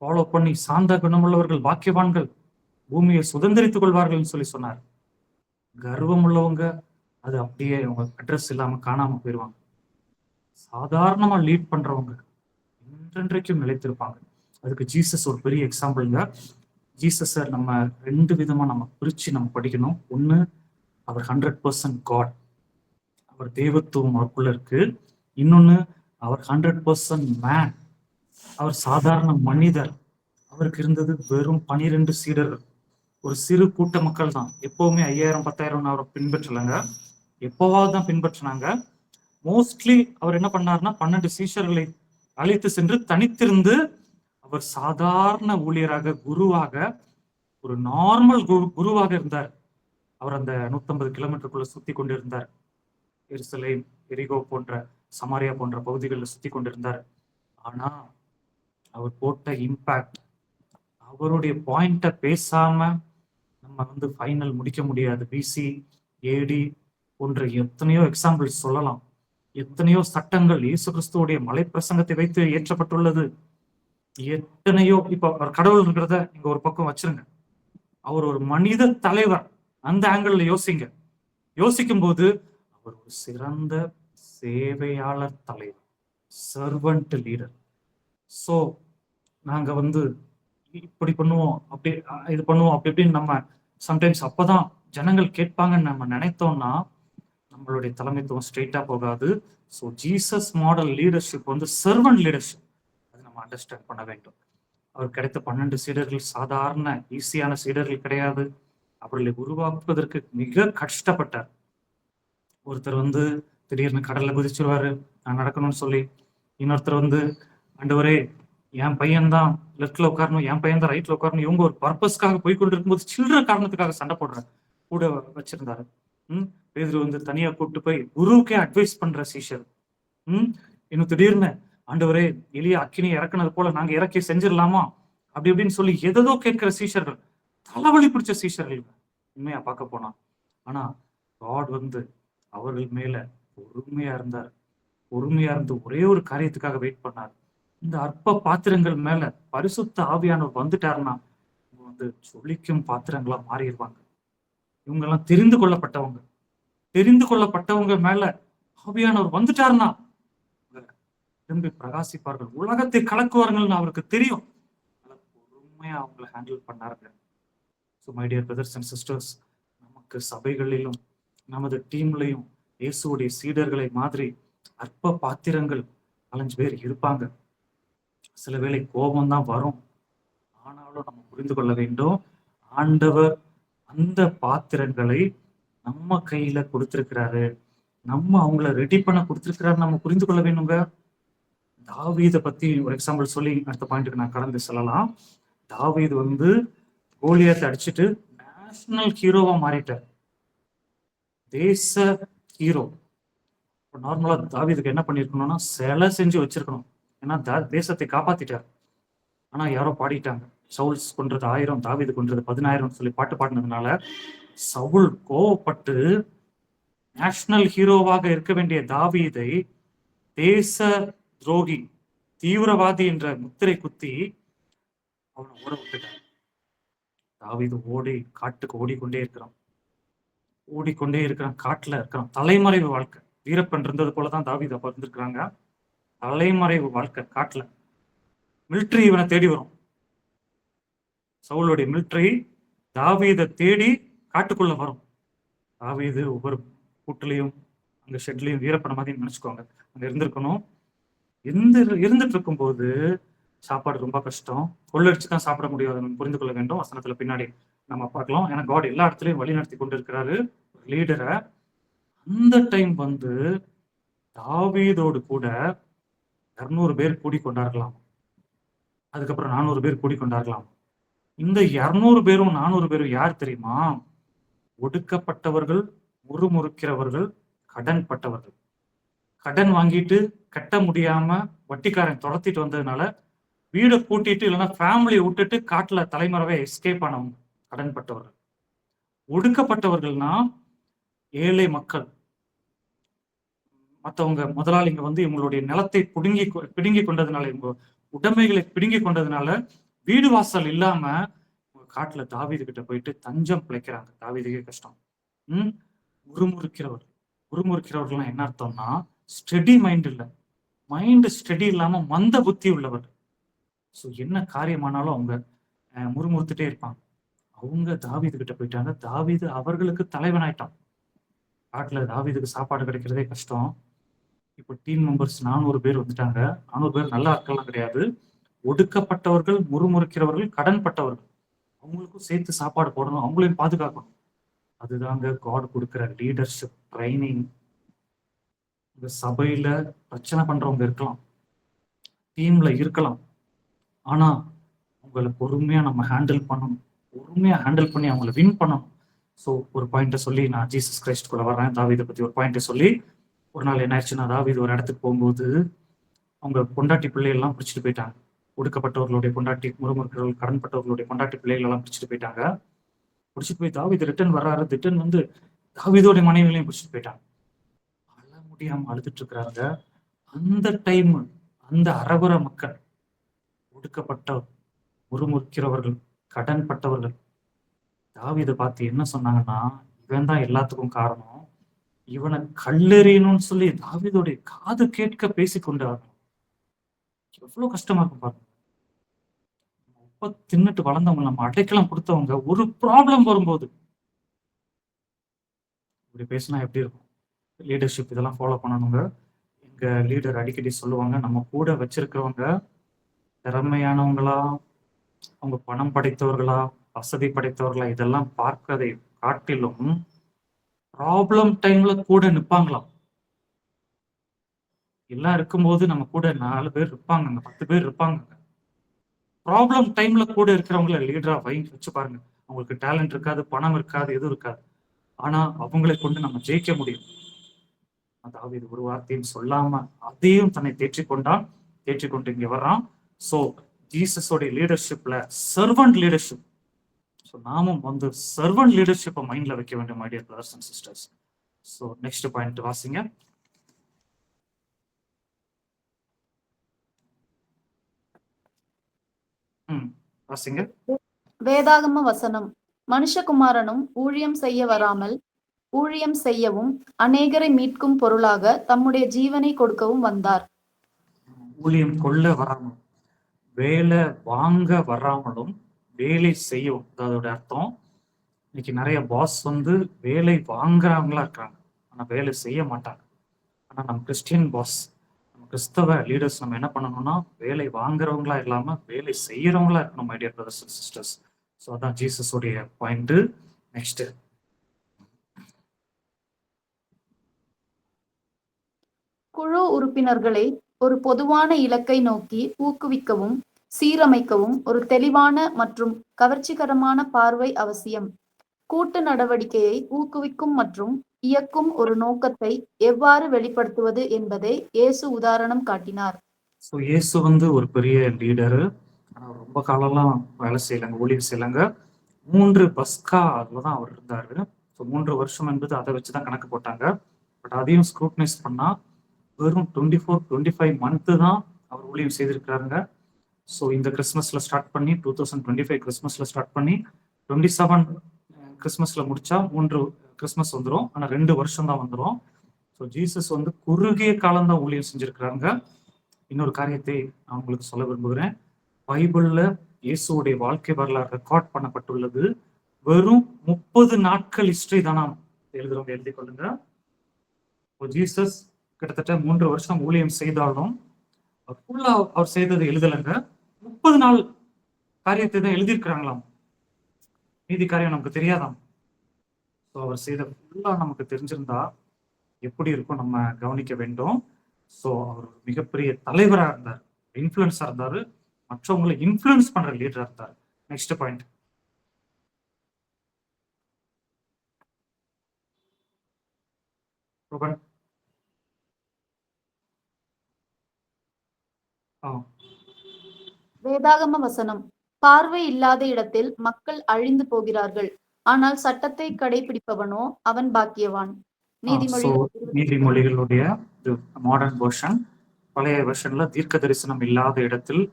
ஃபாலோ பண்ணி சாந்த குணமுள்ளவர்கள் பாக்கியவான்கள் பூமியை சுதந்திரித்துக் கொள்வார்கள் சொல்லி சொன்னார். கர்வம் உள்ளவங்க அது அப்படியே அவங்க அட்ரஸ் இல்லாம காணாம போயிடுவாங்க. சாதாரணமா லீட் பண்றவங்க என்றென்றைக்கும் நிலைத்திருப்பாங்க. அதுக்கு ஜீசஸ் ஒரு பெரிய எக்ஸாம்பிள்ங்க. ஜீசஸை நம்ம 2 விதமா நம்ம பிரிச்சு நம்ம படிக்கணும். ஒண்ணு, அவர் 100% காட், அவர் தெய்வத்துவம் அவருக்குள்ள இருக்கு. இன்னொன்னு, அவர் 100% மேன், அவர் சாதாரண மனிதர். அவருக்கு இருந்தது வெறும் 12 சீடர்கள், ஒரு சிறு கூட்ட மக்கள் தான். எப்பவுமே 5000 10,000 அவரை பின்பற்றலைங்க, எப்போவாவது தான் பின்பற்றினாங்க. மோஸ்ட்லி அவர் என்ன பண்ணாருன்னா 12 சீஷர்களை அழைத்து சென்று தனித்திருந்து அவர் சாதாரண ஊழியராக, குருவாக, ஒரு நார்மல் குருவாக இருந்தார். அவர் அந்த 150 கிலோமீட்டருக்குள்ள சுத்தி கொண்டிருந்தார். எருசலேம், எரிகோ போன்ற, சமாரியா போன்ற பகுதிகளில் சுத்தி கொண்டிருந்தார். ஆனா அவர் போட்ட இம்பாக்ட், அவருடைய பாயிண்ட பேசாம நம்ம வந்து ஃபைனல் முடிக்க முடியாது. பிசி, ஏடி போன்ற எத்தனையோ எக்ஸாம்பிள்ஸ் சொல்லலாம். எத்தனையோ சட்டங்கள் இயேசு கிறிஸ்துவோடைய மலை பிரசங்கத்தை வைத்து ஏற்றப்பட்டுள்ளது. எத்தனையோ, இப்ப அவர் கடவுள் இருக்கிறத இங்க ஒரு பக்கம் வச்சிருங்க, அவர் ஒரு மனித தலைவர், அந்த ஆங்கிள் யோசிங்க. யோசிக்கும் போது அவர் ஒரு சிறந்த சேவையாளர் தலைவர், சர்வன்ட் லீடர். சோ நாங்க வந்து இப்படி பண்ணுவோம், அப்படி இது பண்ணுவோம், அப்படி இப்படின்னு நம்ம சம்டைம்ஸ் அப்பதான் ஜனங்கள் கேட்பாங்கன்னு நம்ம நினைத்தோம்னா நம்மளுடைய தலைமைத்துவம் ஸ்ட்ரெயிட்டா போகாது. ஸோ ஜீசஸ் மாடல் லீடர்ஷிப் வந்து சர்வன்ட் லீடர்ஷிப், அது நம்ம அண்டர்ஸ்டாண்ட் பண்ண வேண்டும். அவர் கிடைத்த 12 சீடர்கள் சாதாரண ஈஸியான சீடர்கள் கிடையாது. அவர்களை உருவாக்குவதற்கு மிக கஷ்டப்பட்டார். ஒருத்தர் வந்து திடீர்னு கடல்ல குதிச்சிருவாரு நான் நடக்கணும்னு சொல்லி. இன்னொருத்தர் வந்து, ஆண்டவரே என் பையன்தான் லெஃப்ட்ல உட்காரணும், என் பையன் தான் ரைட்ல உட்காரணும், இவங்க ஒரு பர்பஸ்க்காக போய் கொண்டு இருக்கும்போது சில்லற காரணத்துக்காக சண்டை போடுற கூட வச்சிருந்தாரு. பேதுரு வந்து தனியா கூப்பிட்டு போய் குருவுக்கே அட்வைஸ் பண்ற சீஷர். இன்னும் திடீர்னு, ஆண்டவரே எலியா அக்கினியை இறக்குனது போல நாங்க இறக்கி செஞ்சிடலாமா அப்படி இப்படின்னு சொல்லி எதோ கேட்கிற சீஷர்கள், தலைவலி பிடிச்ச சீஷர்கள் உண்மையா பார்க்க போனா. ஆனா காட் வந்து அவர்கள் மேல பொறுமையா இருந்தார். பொறுமையா இருந்து ஒரே ஒரு காரியத்துக்காக வெயிட் பண்ணார். இந்த அற்ப பாத்திரங்கள் மேல பரிசுத்த ஆவியானவர் வந்துட்டாருன்னா இவங்க வந்து ஜொலிக்கும் பாத்திரங்களா மாறிடுவாங்க. இவங்க எல்லாம் தெரிந்து கொள்ளப்பட்டவங்க. தெரிந்து கொள்ளப்பட்டவங்க மேல ஆவியானவர் வந்துட்டாருன்னா திரும்பி பிரகாசிப்பார்கள், உலகத்தை கலக்குவார்கள்னு அவருக்கு தெரியும். பொறுமையா அவங்களை ஹேண்டில் பண்ணாருங்க. So my dear brothers and sisters, நமக்கு சபைகளிலும் நமது டீம்லையும் இயேசுடைய சீடர்களை மாதிரி அற்ப பாத்திரங்கள் 4-5 பேர் இருப்பாங்க. சில வேளை கோபம் தான் வரும். ஆனாலும் நம்ம புரிந்து கொள்ள வேண்டும், ஆண்டவர் அந்த பாத்திரங்களை நம்ம கையில கொடுத்திருக்கிறாரு, நம்ம அவங்கள ரெடி பண்ண கொடுத்திருக்கிறாரு, நம்ம புரிந்து கொள்ள வேணுங்க. தாவீதை பத்தி ஒரு எக்ஸாம்பிள் சொல்லி அடுத்த பாயிண்ட்டுக்கு நான் கடந்து செல்லலாம். தாவீது வந்து கோலியாத்தை அடிச்சுட்டு நேஷனல் ஹீரோவா மாறிட்டார், தேச ஹீரோ. நார்மலா தாவீதுக்கு என்ன பண்ணிருக்கணும்னா சிலை செஞ்சு வச்சிருக்கணும், ஏன்னா தேசத்தை காப்பாத்திட்டார். ஆனா யாரோ பாடிட்டாங்க, சவுல் கொன்றது 1000, தாவீது கொன்றது 10,000 சொல்லி பாட்டு பாடினதுனால சவுல் கோவப்பட்டு நேஷனல் ஹீரோவாக இருக்க வேண்டிய தாவீதை தேச துரோகி, தீவிரவாதி என்ற முத்திரை குத்தி அவனை ஓட விட்டுட்டான். தாவீது காட்டுக்கு ஓடிக்கொண்டே இருக்கிறான், காட்டுல இருக்கிறான். தலைமறைவு வாழ்க்கை. வீரப்பன் இருந்தது போலதான் தாவீது அப்ப இருந்திருக்கிறாங்க. தலைமறைவு வாழ்க்கை காட்டுல. மிலிட்ரி இவனை தேடி வரும். சவுளுடைய மிலிட்ரி தாவீதை தேடி காட்டுக்குள்ள வரும். தாவீது ஒவ்வொரு கூட்டுலையும் அங்க ஷெட்லையும் வீரப்பன மாதிரி நினைச்சுக்கோங்க அங்க இருந்திருக்கணும். இருந்துட்டு இருக்கும் போது சாப்பாடு ரொம்ப கஷ்டம், கொள்ளடிச்சு தான் சாப்பிட முடியாது, நம்ம புரிந்து கொள்ள வேண்டும். வசனத்துல பின்னாடி நம்ம பார்க்கலாம். ஏன்னா காட் எல்லா இடத்துலயும் வழி நடத்தி கொண்டு இருக்கிறாரு லீடரை. அந்த டைம் வந்து தாவீதோடு கூட 200 பேர் கூடிக்கொண்டார்களாம். அதுக்கப்புறம் 400 பேர் கூடிக்கொண்டார்களாம். இந்த 200 பேரும் 400 பேரும் யார் தெரியுமா? ஒடுக்கப்பட்டவர்கள், முறுமுறுக்கிறவர்கள், கடன் பட்டவர்கள். கடன் வாங்கிட்டு கட்ட முடியாம வட்டிக்காரன் துரத்திட்டு வந்ததுனால வீடை பூட்டிட்டு இல்லைன்னா ஃபேமிலியை விட்டுட்டு காட்டுல தலைமறைவே எஸ்கேப் ஆனவங்க கடன்பட்டவர்கள். ஒடுக்கப்பட்டவர்கள்னா ஏழை மக்கள், மற்றவங்க முதலாளிங்க வந்து இவங்களுடைய நிலத்தை பிடுங்கி கொண்டதுனால, இவங்க உடைமைகளை பிடுங்கி கொண்டதுனால வீடு வாசல் இல்லாம காட்டுல தாவீது கிட்ட போயிட்டு தஞ்சம் பிழைக்கிறாங்க. தாவீதுக்கே கஷ்டம். உருமுறுக்கிறவர். உருமுறுக்கிறவர்கள்லாம் என்ன அர்த்தம்னா ஸ்டெடி மைண்ட் இல்லை, மைண்ட் ஸ்டெடி இல்லாம மந்த புத்தி உள்ளவர். ஸோ என்ன காரியமானாலும் அவங்க முறுமுறுத்துட்டே இருப்பாங்க. அவங்க தாவீது கிட்ட போயிட்டாங்க. தாவீது அவர்களுக்கு தலைவனாயிட்டான். காட்டுல தாவீதுக்கு சாப்பாடு கிடைக்கிறதே கஷ்டம். இப்போ டீம் மெம்பர்ஸ் 400 பேர் வந்துட்டாங்க. 400 பேர் நல்ல ஆட்கள்லாம் கிடையாது. ஒடுக்கப்பட்டவர்கள், முறுமுறுக்கிறவர்கள், கடன்பட்டவர்கள். அவங்களுக்கும் சேர்த்து சாப்பாடு போடணும், அவங்களையும் பாதுகாக்கணும். அதுதாங்க காட் கொடுக்குற லீடர்ஷிப் ட்ரைனிங். இந்த சபையில பிரச்சனை பண்றவங்க இருக்கலாம், டீம்ல இருக்கலாம், ஆனா அவங்களை பொறுமையா நம்ம ஹேண்டில் பண்ணணும். பொறுமையா ஹேண்டில் பண்ணி அவங்களை வின் பண்ணணும். ஸோ ஒரு பாயிண்ட்டை சொல்லி நான் ஜீசஸ் கிரைஸ்டுக்குள்ள வர்றேன். தாவீதை பத்தி ஒரு பாயிண்ட்டை சொல்லி, ஒரு நாள் என்ன ஆயிடுச்சுன்னா, தாவீது ஒரு இடத்துக்கு போகும்போது அவங்க பொண்டாட்டி பிள்ளைகள்லாம் பிடிச்சிட்டு போயிட்டாங்க. ஒடுக்கப்பட்டவர்களுடைய பொண்டாட்டி, முறுமுறுக்கிறவர்கள், கடன்பட்டவர்களுடைய பொண்டாட்டி பிள்ளைகள் எல்லாம் பிடிச்சிட்டு போயிட்டாங்க. பிடிச்சிட்டு போய் தாவீது ரிட்டர்ன் வர்றாரு. ரிட்டர்ன் வந்து தாவீதோடைய மனைவிகளையும் பிடிச்சிட்டு போயிட்டாங்க. அழ முடியாம அழுதுட்டு இருக்கிறாங்க. அந்த டைம் அந்த அரகுர மக்கள், ஒடுக்கப்பட்டவர், முறுமுறுக்கிறவர்கள், கடன்பட்டவர்கள் தாவீதை பார்த்து என்ன சொன்னாங்கன்னா, இவன் தான் எல்லாத்துக்கும் காரணம், இவனை கல்லெறியணும்னு சொல்லி தாவீதோடைய காது கேட்க பேசிக்கொண்டார். எவ்வளவு கஷ்டமா இருக்கும் பாருங்க. தின்னுட்டு வளர்ந்தவங்க, நம்ம அடைக்கலம் கொடுத்தவங்க, ஒரு ப்ராப்ளம் வரும்போது இப்படி பேசினா எப்படி இருக்கும்? லீடர்ஷிப் இதெல்லாம் ஃபாலோ பண்ணணுங்க. எங்க லீடர் அடிக்கடி சொல்லுவாங்க, நம்ம கூட வச்சிருக்கிறவங்க திறமையானவங்களா, அவங்க பணம் படைத்தவர்களா, வசதி படைத்தவர்களா, இதெல்லாம் பார்க்கதை காட்டிலும் ப்ராப்ளம் டைம்ல கூட நிற்பாங்களாம். எல்லாம் இருக்கும்போது நம்ம கூட 4 பேர் இருப்பாங்க, 10 பேர் இருப்பாங்க. ப்ராப்ளம் டைம்ல கூட இருக்கிறவங்கள லீடரா வச்சு பாருங்க. அவங்களுக்கு டேலண்ட் இருக்காது, பணம் இருக்காது, எதுவும் இருக்காது, ஆனா அவங்களை கொண்டு நம்ம ஜெயிக்க முடியும். அதாவது இது ஒரு வார்த்தையும் சொல்லாம அதையும் தன்னை தேற்றிக்கொண்டு இங்க வர்றான். சோ ஜீசஸோடைய லீடர்ஷிப்ல சர்வன்ட் லீடர்ஷிப். ஸோ நாமும் வந்து சர்வன்ட் லீடர்ஷிப்பை மைண்ட்ல வைக்க வேண்டும், my dear brothers and sisters. So next point வாசிங்க. வாசிங்க. வேதாகம வசனம். மனுஷகுமாரனும் ஊழியம் செய்ய வராமல் ஊழியம் செய்யவும் அநேகரை மீட்கும் பொருளாக தம்முடைய ஜீவனை கொடுக்கவும் வந்தார். ஊழியம் கொள்ள வராமல், வேலை வாங்க வராமலும் வேலை செய்யவும். அதோட அர்த்தம், இன்னைக்கு நிறைய பாஸ் வந்து வேலை வாங்குறவங்களா இருக்காங்க, ஆனா வேலை செய்ய மாட்டாங்க. ஆனா நம்ம கிறிஸ்டியன் பாஸ், நம்ம கிறிஸ்தவ லீடர்ஸ் நம்ம என்ன பண்ணணும்னா, வேலை வாங்குறவங்களா இல்லாம வேலை செய்யறவங்களா இருக்கணும், my dear brothers and sisters. So அதான் ஜீசஸோடைய பாயிண்ட். நெக்ஸ்ட், குழு உறுப்பினர்களை ஒரு பொதுவான இலக்கை நோக்கி ஊக்குவிக்கவும் சீரமைக்கவும் ஒரு தெளிவான மற்றும் கவர்ச்சிகரமான பார்வை அவசியம். கூட்டு நடவடிக்கையை ஊக்குவிக்கும் மற்றும் இயக்கும் ஒரு நோக்கத்தை எவ்வாறு வெளிப்படுத்துவது என்பதை இயேசு உதாரணம் காட்டினார். ஸோ இயேசு வந்து ஒரு பெரிய லீடரு, ஆனால் ரொம்ப காலம்லாம் வேலை செய்யலைங்க, ஊழியர் செய்யலைங்க. 3 பஸ்கா அதில் தான் அவர் இருந்தார். ஸோ 3 வருஷம் என்பது அதை வச்சு தான் கணக்கு போட்டாங்க. பட் அதையும் ஸ்க்ரூட்னைஸ் பண்ணா வெறும் 24-25 மந்த்து தான் அவர் ஊழியம் செய்திருக்கிறாருங்க. ஸோ இந்த கிறிஸ்மஸ்ல ஸ்டார்ட் பண்ணி 2025 கிறிஸ்மஸ்ல ஸ்டார்ட் பண்ணி 27 கிறிஸ்மஸ்ல முடிச்சா 3 கிறிஸ்மஸ் வந்துடும், ஆனால் 2 வருஷம் தான் வந்துடும். ஸோ ஜீசஸ் வந்து குறுகிய காலம் தான் ஊழியம் செஞ்சிருக்கிறாங்க. இன்னொரு காரியத்தை நான் உங்களுக்கு சொல்ல விரும்புகிறேன். பைபிள்ல இயேசுடைய வாழ்க்கை வரலாறு ரெக்கார்ட் பண்ணப்பட்டுள்ளது. வெறும் 30 நாட்கள் ஹிஸ்டரி தானா எழுதுறவங்க எழுதி கொள்ளுங்க. ஜீசஸ் கிட்டத்தட்ட 3 வருஷம் ஊழியம் செய்தாலும் அவர் செய்தது எழுதலைங்க, 30 நாள் காரியத்தை தான் எழுதியிருக்கிறாங்களாம். மீதி காரியம் நமக்கு தெரியாதாம். ஸோ அவர் செய்த ஃபுல்லா நமக்கு தெரிஞ்சிருந்தா எப்படி இருக்கும் நம்ம கவனிக்க வேண்டும். ஸோ அவர் மிகப்பெரிய தலைவராக இருந்தார், இன்ஃப்ளூயன்ஸா இருந்தாரு, மற்றவங்களை இன்ஃப்ளூயன்ஸ் பண்ற லீடரா இருந்தார். Next point. வேதாகம வசனம். பார்வை இல்லாத இடத்தில் மக்கள் அழிந்து போகிறார்கள், ஆனால் சட்டத்தை கடைபிடிப்பவனோ அவன் பாக்கியவான். நீதிமொழிகள் 28. நீதிமொழிகளுடைய மாடர்ன் வெர்ஷன். பழைய வெர்ஷன்ல தீர்க்க தரிசனம் இல்லாத இடத்தில்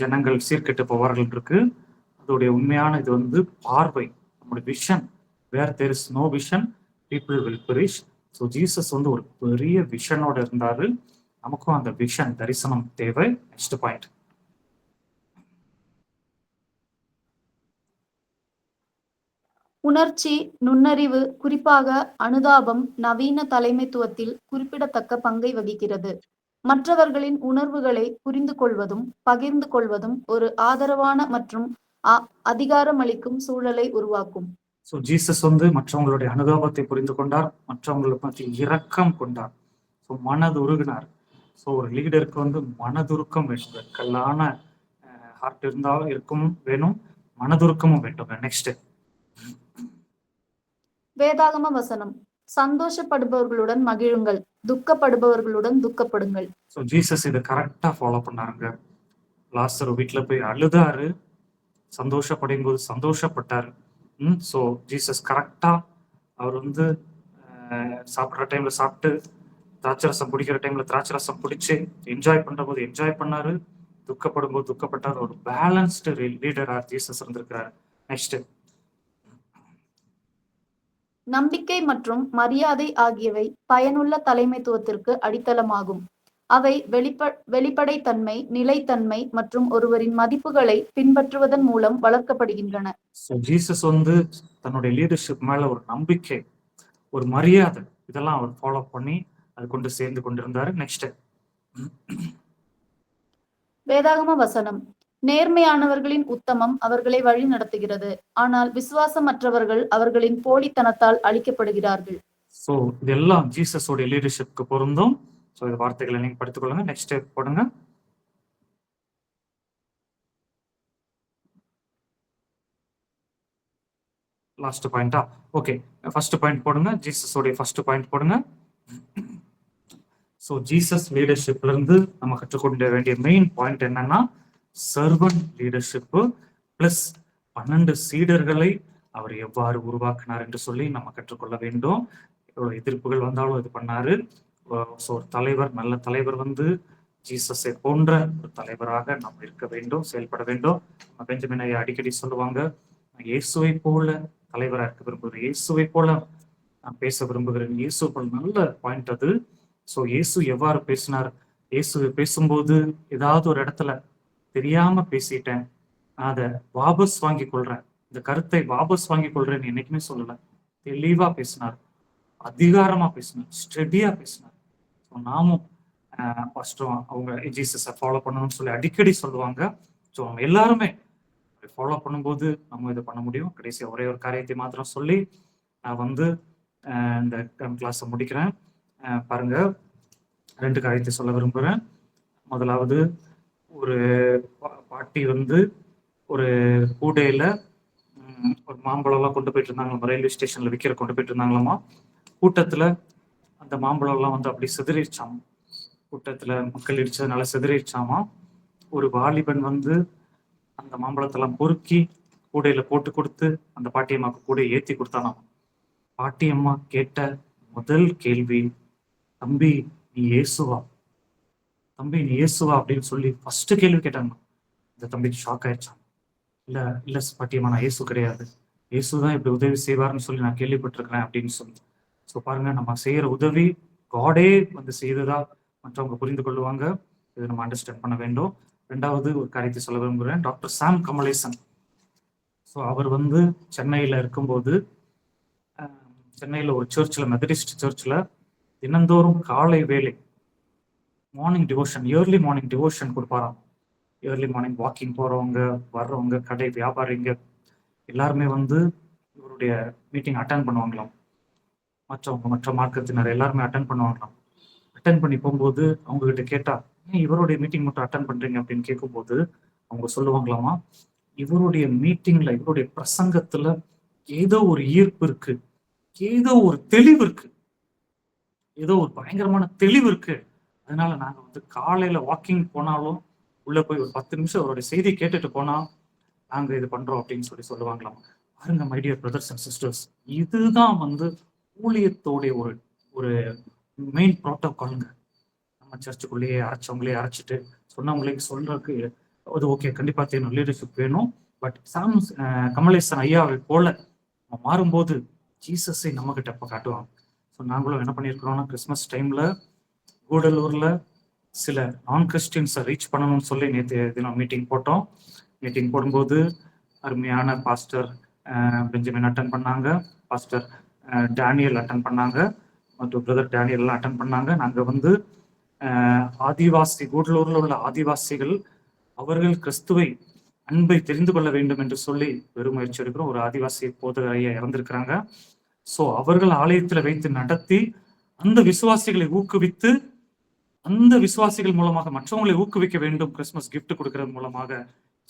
ஜனங்கள் சீர்கெட்டு போவார்கள் இருக்கு. அதோடைய உண்மையான இது வந்து பார்வை, நம்முடைய vision. Where there is no vision people will perish. So Jesus வந்து ஒரு பெரிய விஷனோட இருந்தாரு. நமக்கும் அந்த விஷன், தரிசனம் தேவை. Next point. உணர்ச்சி, நுண்ணறிவு, குறிப்பாக அனுதாபம் நவீன தலைமைத்துவத்தில் குறிப்பிடத்தக்க பங்கை வகிக்கிறது. மற்றவர்களின் உணர்வுகளை புரிந்து கொள்வதும் பகிர்ந்து கொள்வதும் ஒரு ஆதரவான மற்றும் அதிகாரமளிக்கும் சூழலை உருவாக்கும். ஸோ ஜீசஸ் வந்து மற்றவங்களுடைய அனுதாபத்தை புரிந்து கொண்டார், மற்றவங்களை பற்றி இரக்கம் கொண்டார். ஸோ மனதுருகினார். ஸோ ஒரு லீடருக்கு வந்து மனதுருக்கம் வேண்டும். கல்லான ஹார்ட் இருந்தாலும் இருக்கும் வேணும், மனதுருக்கமும் வேண்டும். நெக்ஸ்ட். வேதாகம வசனம். சந்தோஷப்படுபவர்களுடன் மகிழுங்கள், துக்கப்படுபவர்களுடன் துக்கப்படுங்கள். ஸோ ஜீசஸ் இதை கரெக்டா ஃபாலோ பண்ணாருங்க. லாசரு வீட்டுல போய் அழுதாரு, சந்தோஷப்படும் போது சந்தோஷப்பட்டாரு. ஸோ ஜீசஸ் கரெக்டா அவர் வந்து சாப்பிட்ற டைம்ல சாப்பிட்டு, திராட்சரசம் குடிக்கிற டைம்ல திராட்சரசம் குடிச்சு, என்ஜாய் பண்ற போது என்ஜாய் பண்ணாரு, துக்கப்படும் போது துக்கப்பட்டாரு. ஒரு பேலன்ஸ்டு லீடரா ஜீசஸ் இருந்திருக்கிறாரு. நெக்ஸ்ட். நம்பிக்கை மற்றும் மரியாதை ஆகியவை பயனுள்ள தலைமைத்துவத்திற்கு அடித்தளமாகும். அவை வெளிப்படைத்தன்மை, நிலைத்தன்மை மற்றும் ஒருவரின் மதிப்புகளை பின்பற்றுவதன் மூலம் வளர்க்கப்படுகின்றன. ஜீசஸ் வந்து தன்னுடைய லீடர்ஷிப் மேல ஒரு நம்பிக்கை, ஒரு மரியாதை, இதெல்லாம் அவர் ஃபாலோ பண்ணி அது கொண்டு சேர்ந்து கொண்டிருந்தாரு. நெக்ஸ்ட். வேதாகம வசனம். நேர்மையானவர்களின் உத்தமம் அவர்களை வழி நடத்துகிறது, ஆனால் விசுவாசமற்றவர்கள் அவர்களின் போலித்தனத்தால் அழிக்கப்படுகிறார்கள். ஸோ இதெல்லாம் ஜீசஸோட லீடர்ஷிப்க்கு பொருந்தும். ஸோ இந்த வார்த்தைகளை நீங்க படித்துக் கொள்ளுங்க. நெக்ஸ்ட் போடுங்க. லாஸ்ட் பாயிண்டா? ஓகே, ஃபர்ஸ்ட் பாயிண்ட் போடுங்க. ஜீசஸோடைய ஃபர்ஸ்ட் பாயிண்ட் போடுங்க. ஸோ ஜீசஸ் லீடர்ஷிப்ல இருந்து நம்ம கற்றுக்கொள்ள வேண்டிய மெயின் பாயிண்ட் என்னன்னா, சர்வன்ட் லீடர்ஷிப் பிளஸ் 12 சீடர்களை அவர் எவ்வாறு உருவாக்கினார் என்று சொல்லி நம்ம கற்றுக்கொள்ள வேண்டும். எவ்வளவு எதிர்ப்புகள் வந்தாலும் இது பண்ணாரு. ஸோ ஒரு தலைவர், நல்ல தலைவர் வந்து ஜீசஸை போன்ற ஒரு தலைவராக நாம் இருக்க வேண்டும், செயல்பட வேண்டும். பெஞ்சமின் ஐயா அடிக்கடி சொல்லுவாங்க, இயேசுவை போல தலைவராக இருக்க விரும்புகிறேன், இயேசுவை போல நான் பேச விரும்புகிறேன். இயேசு போல நல்ல பாயிண்ட் அது. ஸோ இயேசு எவ்வாறு பேசினார்? இயேசு பேசும்போது ஏதாவது ஒரு இடத்துல தெரியாம பேசிட்டேன், அதை வாபஸ் வாங்கி கொள்றேன், இந்த கருத்தை வாபஸ் வாங்கி கொள்றேன்னு என்னைக்குமே சொல்லல. தெளிவா பேசினார், அதிகாரமா பேசினார், ஸ்டெடியா பேசினார். ஸோ நாமும் அவங்க ஜீசஸை ஃபாலோ பண்ணணும்னு சொல்லி அடிக்கடி சொல்லுவாங்க. ஸோ நம்ம எல்லாருமே ஃபாலோ பண்ணும்போது நம்ம இதை பண்ண முடியும். கடைசியா ஒரே ஒரு காரியத்தை மாத்திரம் சொல்லி நான் வந்து இந்த கிளாஸை முடிக்கிறேன். பாருங்க, 2 காரியத்தை சொல்ல விரும்புகிறேன். முதலாவது, ஒரு பாட்டி வந்து ஒரு கூடையில ஒரு மாம்பழம்லாம் கொண்டு போயிட்டு இருந்தாங்களாம், ரயில்வே ஸ்டேஷன்ல விற்கிற கொண்டு போயிட்டு இருந்தாங்களாமா. கூட்டத்துல அந்த மாம்பழம்லாம் வந்து அப்படி சிதறிடுச்சாமா. கூட்டத்துல மக்கள் இடிச்சதுனால சிதறிடுச்சாமா. ஒரு வாலிபன் வந்து அந்த மாம்பழத்தெல்லாம் பொறுக்கி கூடையில போட்டு கொடுத்து அந்த பாட்டியம்மாவுக்கு கூடையை ஏற்றி கொடுத்தானாமா. பாட்டியம்மா கேட்ட முதல் கேள்வி, தம்பி நீ இயேசுவா, தம்பி நீ இயேசுவா அப்படின்னு சொல்லி ஃபர்ஸ்ட் கேள்வி கேட்டாங்க. இந்த தம்பிக்கு ஷாக் ஆயிடுச்சான். இல்ல பாட்டியம்மா, நான் இயேசு கிடையாது, இயேசுதான் இப்படி உதவி செய்வார்னு சொல்லி நான் கேள்விப்பட்டிருக்கிறேன் அப்படின்னு சொல்லி. ஸோ பாருங்க, நம்ம செய்யற உதவி காடே வந்து செய்ததா மற்றவங்க புரிந்து கொள்ளுவாங்க. இதை நம்ம அண்டர்ஸ்டாண்ட் பண்ண வேண்டும். 2வது ஒரு காரியத்தை சொல்ல விரும்புகிறேன். டாக்டர் சாம் கமலேசன். ஸோ அவர் வந்து சென்னையில இருக்கும்போது, சென்னையில ஒரு சர்ச்சில், மெத்தடிஸ்ட் சர்ச்சில் தினந்தோறும் காலை வேலை morning devotion, early morning devotion கொடுப்பாராம். ஏர்லி மார்னிங் வாக்கிங் போறவங்க, வர்றவங்க, கடை வியாபாரிங்க எல்லாருமே வந்து இவருடைய மீட்டிங் அட்டன் பண்ணுவாங்களாம். மற்ற மார்க்கத்தினர் எல்லாருமே அட்டன் பண்ணுவாங்களாம். அட்டன் பண்ணி போகும்போது அவங்க கிட்ட கேட்டா, ஏன் இவருடைய மீட்டிங் மட்டும் அட்டன் பண்றீங்க அப்படின்னு கேட்கும்போது அவங்க சொல்லுவாங்களாமா, இவருடைய மீட்டிங்ல, இவருடைய பிரசங்கத்துல ஏதோ ஒரு ஈர்ப்பு இருக்கு, ஏதோ ஒரு தெளிவு இருக்கு, ஏதோ ஒரு பயங்கரமான தெளிவு இருக்கு. அதனால நாங்க வந்து காலையில வாக்கிங் போனாலும் உள்ள போய் ஒரு 10 நிமிஷம் அவருடைய செய்தி கேட்டுட்டு போனா நாங்க இது பண்றோம் அப்படின்னு சொல்லுவாங்களாம். பாருங்க my dear brothers and sisters, இதுதான் வந்து ஊழியத்தோடைய ஒரு ஒரு மெயின் ப்ரோட்டோகால்ங்க. நம்ம சர்ச்சுக்குள்ளேயே அரைச்சவங்களே அரைச்சிட்டு சொன்னவங்களே சொல்றதுக்கு அது ஓகே, கண்டிப்பா தேணும், லீடர்ஷிப் வேணும். பட் கமலேசன் ஐயாவை போல நம்ம மாறும்போது ஜீசஸை நம்ம கிட்ட இப்ப காட்டுவாங்க. ஸோ நாங்களும் என்ன பண்ணியிருக்கிறோம்னா, கிறிஸ்மஸ் டைம்ல கூடலூர்ல சில நான் கிறிஸ்டியன்ஸை ரீச் பண்ணணும்னு சொல்லி நேற்று தினம் மீட்டிங் போட்டோம். மீட்டிங் போடும்போது அருமையான பாஸ்டர் பெஞ்சமின் அட்டன் பண்ணாங்க, பாஸ்டர் டேனியல் அட்டன் பண்ணாங்க, மற்றும் பிரதர் டேனியல் எல்லாம் அட்டன் பண்ணாங்க. நாங்கள் வந்து ஆதிவாசி கூடலூர்ல உள்ள ஆதிவாசிகள் அவர்கள் கிறிஸ்துவை அன்பை தெரிந்து கொள்ள வேண்டும் என்று சொல்லி பெரும் முயற்சி எடுக்கிறோம். ஒரு ஆதிவாசி போதகர் ஐயா இறந்திருக்கிறாங்க. ஸோ அவர்கள் ஆலயத்தில் வைத்து நடத்தி அந்த விசுவாசிகளை ஊக்குவித்து அந்த விசுவாசிகள் மூலமாக மற்றவங்களை ஊக்குவிக்க வேண்டும், கிறிஸ்துமஸ் கிஃப்ட் கொடுக்கறது மூலமாக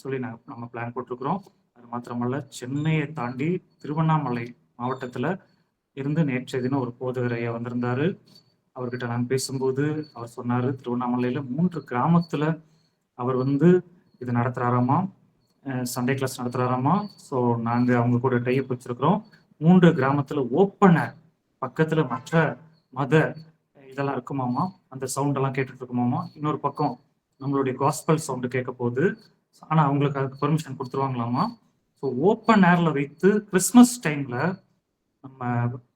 சொல்லி நம்ம பிளான் போட்டிருக்கிறோம். அது மாத்திரமல்ல, சென்னையை தாண்டி திருவண்ணாமலை மாவட்டத்துல இருந்து நேற்றைய தினம் ஒரு போதகர் ஐயா வந்திருந்தாரு. அவர்கிட்ட நான் பேசும்போது அவர் சொன்னாரு, திருவண்ணாமலையில 3 கிராமத்துல அவர் வந்து இது நடத்துறாராமா, சண்டே கிளாஸ் நடத்துறாராமா. ஸோ நாங்க அவங்க கூட டைப் வச்சிருக்கிறோம். 3 கிராமத்துல ஓப்பனர் பக்கத்துல மற்ற மத இதெல்லாம் இருக்குமாமா, அந்த சவுண்ட் எல்லாம் கேட்டுட்டு இருக்குமாமா. இன்னொரு பக்கம் நம்மளுடைய காஸ்பல் சவுண்டு கேட்க போகுது. ஆனா அவங்களுக்கு அதுக்கு பெர்மிஷன் கொடுத்துருவாங்களாமா. ஸோ ஓப்பன் ஏர்ல வைத்து கிறிஸ்மஸ் டைம்ல நம்ம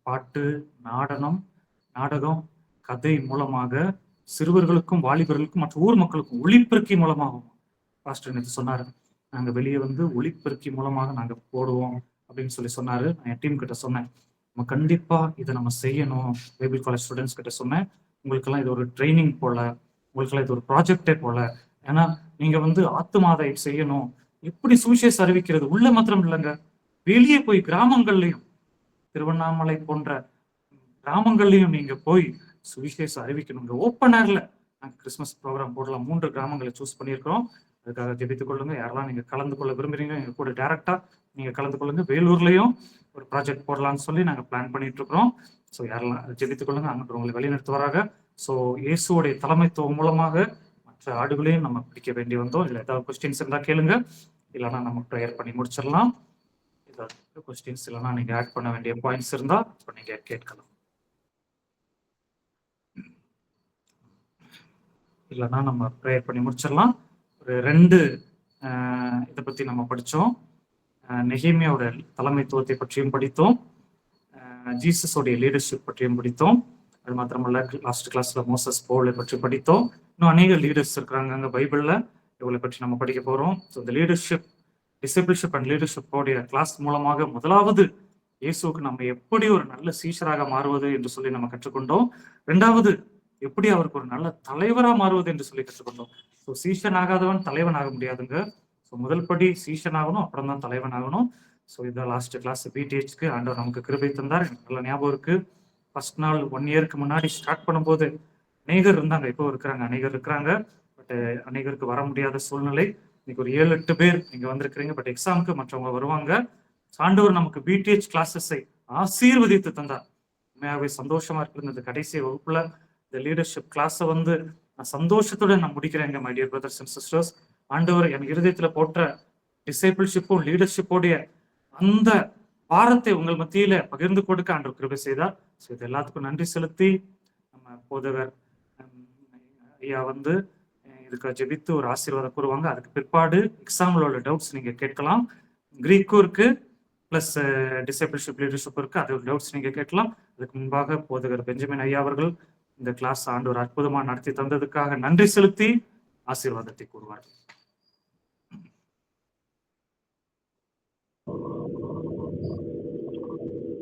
பாட்டு, நாடகம், கதை மூலமாக சிறுவர்களுக்கும் வாலிபர்களுக்கும் மற்ற ஊர் மக்களுக்கும் ஒளிப்பெருக்கி மூலமாகும். பாஸ்டர் நேற்று சொன்னாரு, நாங்க வெளியே வந்து ஒளிப்பெருக்கி மூலமாக நாங்க போடுவோம் அப்படின்னு சொன்னாரு. நான் என் டீம் கிட்ட சொன்னேன், நம்ம கண்டிப்பா இதை நம்ம செய்யணும். பைபிள் காலேஜ் ஸ்டூடெண்ட்ஸ் கிட்ட சொன்னேன், உங்களுக்கெல்லாம் இது ஒரு ட்ரைனிங் போல, உங்களுக்கெல்லாம் இது ஒரு ப்ராஜெக்டே போல. ஏன்னா நீங்க வந்து ஆத்துமாதை செய்யணும். எப்படி சுவிசேஷம் அறிவிக்கிறது உள்ள மாத்திரம் இல்லைங்க, வெளியே போய் கிராமங்கள்லயும், திருவண்ணாமலை போன்ற கிராமங்கள்லயும் நீங்க போய் சுவிசேஷம் அறிவிக்கணுங்க. ஓப்பன் ஏர்ல நாங்கள் கிறிஸ்மஸ் ப்ரோக்ராம் போடலாம். 3 கிராமங்களை சூஸ் பண்ணியிருக்கிறோம். அதுக்காக ஜெபித்துக் கொள்ளுங்க. யாரெல்லாம் நீங்க கலந்து கொள்ள விரும்புறீங்க, எங்க கூட டைரக்டா நீங்க கலந்து கொள்ளுங்க. வேலூர்லயும் ஒரு ப்ராஜெக்ட் போடலாம்னு சொல்லி நாங்க பிளான் பண்ணிட்டு இருக்கிறோம். ஸோ யாரெல்லாம் ஜெபித்துக் கொள்ளுங்க, அங்கிட்டு உங்களை வழிநடத்துவாராக. ஸோ இயேசுவோடைய தலைமைத்துவம் மூலமாக மற்ற ஆடுகளையும் நம்ம பிடிக்க வேண்டி வந்தோம். இல்லை ஏதாவது கொஸ்டின்ஸ் இருந்தா கேளுங்க, இல்லைன்னா நம்ம ப்ரேயர் பண்ணி முடிச்சிடலாம். ஏதாவது கொஸ்டின்ஸ் இல்லைன்னா நீங்க ஆட் பண்ண வேண்டிய பாயிண்ட்ஸ் இருந்தா இப்போ நீங்க கேட்கலாம். இல்லைன்னா நம்ம ப்ரேயர் பண்ணி முடிச்சிடலாம். ஒரு 2 இதை பத்தி நம்ம படித்தோம். நெகேமியாவோட தலைமைத்துவத்தை பற்றியும் படித்தோம், ஜீசஸோடைய லீடர்ஷிப் பற்றியும் படித்தோம். அது மாத்திரமல்ல, லாஸ்ட் கிளாஸ்ல மோசஸ் பவுலை பற்றி படித்தோம். இன்னும் அநேக லீடர்ஸ் இருக்கிறாங்க அங்கே பைபிள்ல, இவங்களை பற்றி நம்ம படிக்க போறோம். ஸோ இந்த லீடர்ஷிப், டிசிபிள்ஷிப் அண்ட் லீடர்ஷிப்போடைய கிளாஸ் மூலமாக முதலாவது இயேசுக்கு நம்ம எப்படி ஒரு நல்ல சீஷராக மாறுவது என்று சொல்லி நம்ம கற்றுக்கொண்டோம். 2வது எப்படி அவருக்கு ஒரு நல்ல தலைவரா மாறுவது என்று சொல்லி கற்றுக்கொண்டோம். ஸோ சீஷன் ஆகாதவன் தலைவன் ஆக முடியாதுங்க. ஸோ முதல் படி சீஷன் ஆகணும், அப்புறம் தான் தலைவன் ஆகணும். ஸோ இதான் லாஸ்ட் கிளாஸ் பிடிஹெச்க்கு ஆண்டவர் நமக்கு கிருபை தந்தார். எனக்கு நல்ல ஞாபகம் இருக்கு. ஃபர்ஸ்ட் நாள் 1 இயருக்கு முன்னாடி ஸ்டார்ட் பண்ணும்போது அநேகர் இருந்தாங்க, இப்போ அநேகர் இருக்கிறாங்க. பட் அநேகருக்கு வர முடியாத சூழ்நிலை. இன்னைக்கு ஒரு 7-8 பேர் நீங்க வந்திருக்கிறீங்க. பட் எக்ஸாமுக்கு மற்றவங்க வருவாங்க. ஆண்டவர் நமக்கு பிடிஹெச் கிளாஸஸை ஆசீர்வதித்து தந்தார். உண்மையாகவே சந்தோஷமா இருக்கிறது. இந்த கடைசி வகுப்புல இந்த லீடர்ஷிப் கிளாஸை வந்து நான் சந்தோஷத்துடன் நான் முடிக்கிறேங்க. My dear brothers and sisters, ஆண்டவர் என் இருதயத்துல போட்ட டிசைபிள்ஷிப்பும் லீடர்ஷிப்போடைய அந்த பாரத்தை உங்கள் மத்தியில பகிர்ந்து கொடுக்க ஆண்டவர் கிருபை செய்தார். ஸோ இது எல்லாத்துக்கும் நன்றி செலுத்தி நம்ம போதகர் ஐயா வந்து இதுக்கு ஜெபித்து ஒரு ஆசீர்வாதம் கூறுவாங்க. அதுக்கு பிற்பாடு எக்ஸாம்பிள் உள்ள டவுட்ஸ் நீங்க கேட்கலாம். கிரீக்கும் இருக்கு, பிளஸ் டிசைபிள்ஷிப் லீடர்ஷிப் இருக்கு, அது டவுட்ஸ் நீங்க கேட்கலாம். அதுக்கு முன்பாக போதகர் பெஞ்சமின் ஐயா அவர்கள் இந்த கிளாஸ் ஆண்டவர் அற்புதமா நடத்தி தந்ததுக்காக நன்றி செலுத்தி ஆசீர்வாதத்தை கூறுவார்.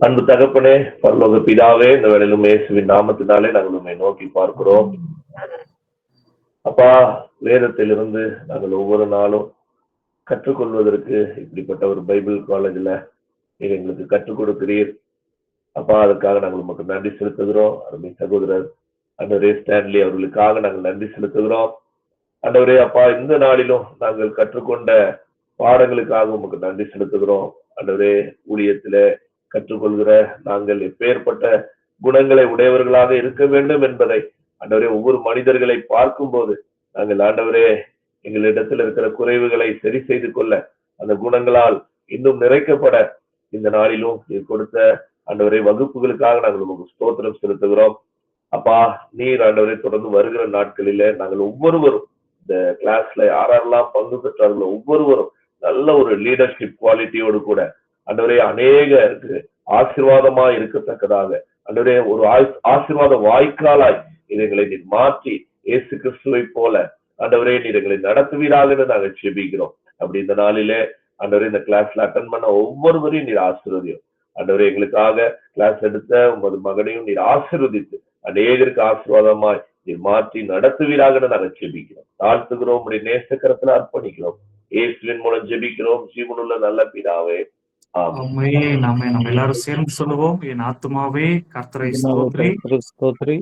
அன்பு தகப்பனே, பரலோக பிதாவே, இந்த வேளையிலும் இயேசுவின் நாமத்தினாலே நாங்கள் உண்மை நோக்கி பார்க்கிறோம். அப்பா, வேதத்திலிருந்து நாங்கள் ஒவ்வொரு நாளும் கற்றுக்கொள்வதற்கு இப்படிப்பட்ட ஒரு பைபிள் காலேஜ்ல நீங்க எங்களுக்கு கற்றுக் கொடுக்கிறீர். அப்பா, அதுக்காக நாங்கள் உமக்கு நன்றி செலுத்துகிறோம். அருமை சகோதரர் ஆண்டவரே ஸ்டான்லி அவர்களுக்காக நாங்கள் நன்றி செலுத்துகிறோம். ஆண்டவரே அப்பா, இந்த நாளிலும் நாங்கள் கற்றுக்கொண்ட பாடங்களுக்காக உமக்கு நன்றி செலுத்துகிறோம். ஆண்டவரே, ஊழியத்தில கற்றுக்கொள்கிற நாங்கள் எப்பேற்பட்ட குணங்களை உடையவர்களாக இருக்க வேண்டும் என்பதை ஆண்டவரே ஒவ்வொரு மனிதர்களை பார்க்கும் போது நாங்கள் ஆண்டவரே எங்களிடத்தில் இருக்கிற குறைவுகளை சரி செய்து கொள்ள, அந்த குணங்களால் இன்னும் நிறைக்கப்பட இந்த நாளிலும் நீர் கொடுத்த ஆண்டவரை வகுப்புகளுக்காக நாங்கள் உங்களுக்கு ஸ்தோத்திரம் செலுத்துகிறோம். அப்பா, நீர் ஆண்டவரை தொடர்ந்து வருகிற நாட்களில நாங்கள் ஒவ்வொருவரும் இந்த கிளாஸ்ல யாரெல்லாம் பங்கு பெற்றார்களோ ஒவ்வொருவரும் நல்ல ஒரு லீடர்ஷிப் குவாலிட்டியோடு கூட ஆண்டவரே அநேகருக்கு ஆசீர்வாதமா இருக்கத்தக்கதாக ஆண்டவரே ஒரு ஆசீர்வாத வாய்க்காலாய் எங்களை நீர் மாற்றி இயேசு கிறிஸ்துவை போல ஆண்டவரே நீர் எங்களை நடத்துவீராக நாங்கள் செபிக்கிறோம். அப்படி இந்த நாளிலே ஆண்டவரே இந்த கிளாஸ்ல அட்டன் பண்ண ஒவ்வொருவரையும் நீர் ஆசீர்வதியும். ஆண்டவரே எங்களுக்காக கிளாஸ் எடுத்த உமது மகனையும் நீர் ஆசீர்வதித்து அநேகருக்கு ஆசீர்வாதமாய் நீர் மாற்றி நடத்துவீராக நாங்கள் செபிக்கிறோம். தாழ்த்துகிறோம், உடைய நேசக்கரத்துல அர்ப்பணிக்கிறோம். இயேசுவின் மூலம் ஜெபிக்கிறோம் ஜீவனுள்ள நல்ல பிதாவே, ஆமென். நம்ம எல்லாரும் சேர்ந்து சொல்லுவோம். என் ஆத்துமாவே கர்த்தரை ஸ்தோத்திரி, ஸ்தோத்திரி,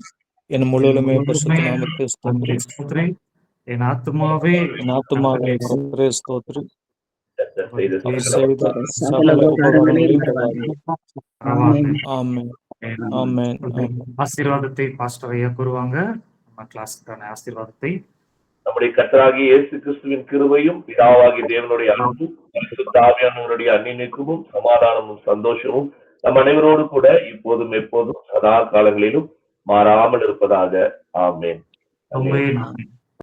என் முழுவதுமே பரிசுத்த நாமத்தை ஸ்தோத்திரி. ஸ்தோத்திரி. என் ஆத்துமாவே கர்த்தரை ஸ்தோத்திரி. செய்த செய்த சகல உபகாரங்களையும் ஆமென். ஆமென். ஆசீர்வாதத்தை பாஸ்டர் ஐயா கூறுவாங்க. நம்ம கிளாஸ்க்கான ஆசீர்வாதத்தை. நம்முடைய கர்த்தராகிய இயேசு கிறிஸ்துவின் கிருபையும் பிதாவாகிய தேவனுடைய அன்பும் பரிசுத்த ஆவியானவருடைய அன்னிணைப்பும் சமாதானமும் சந்தோஷமும் நம் அனைவரோடு கூட இப்போதும் எப்போதும் சதா காலங்களிலும் மாறாமல் இருப்பதாக. ஆமென். ஆமென்.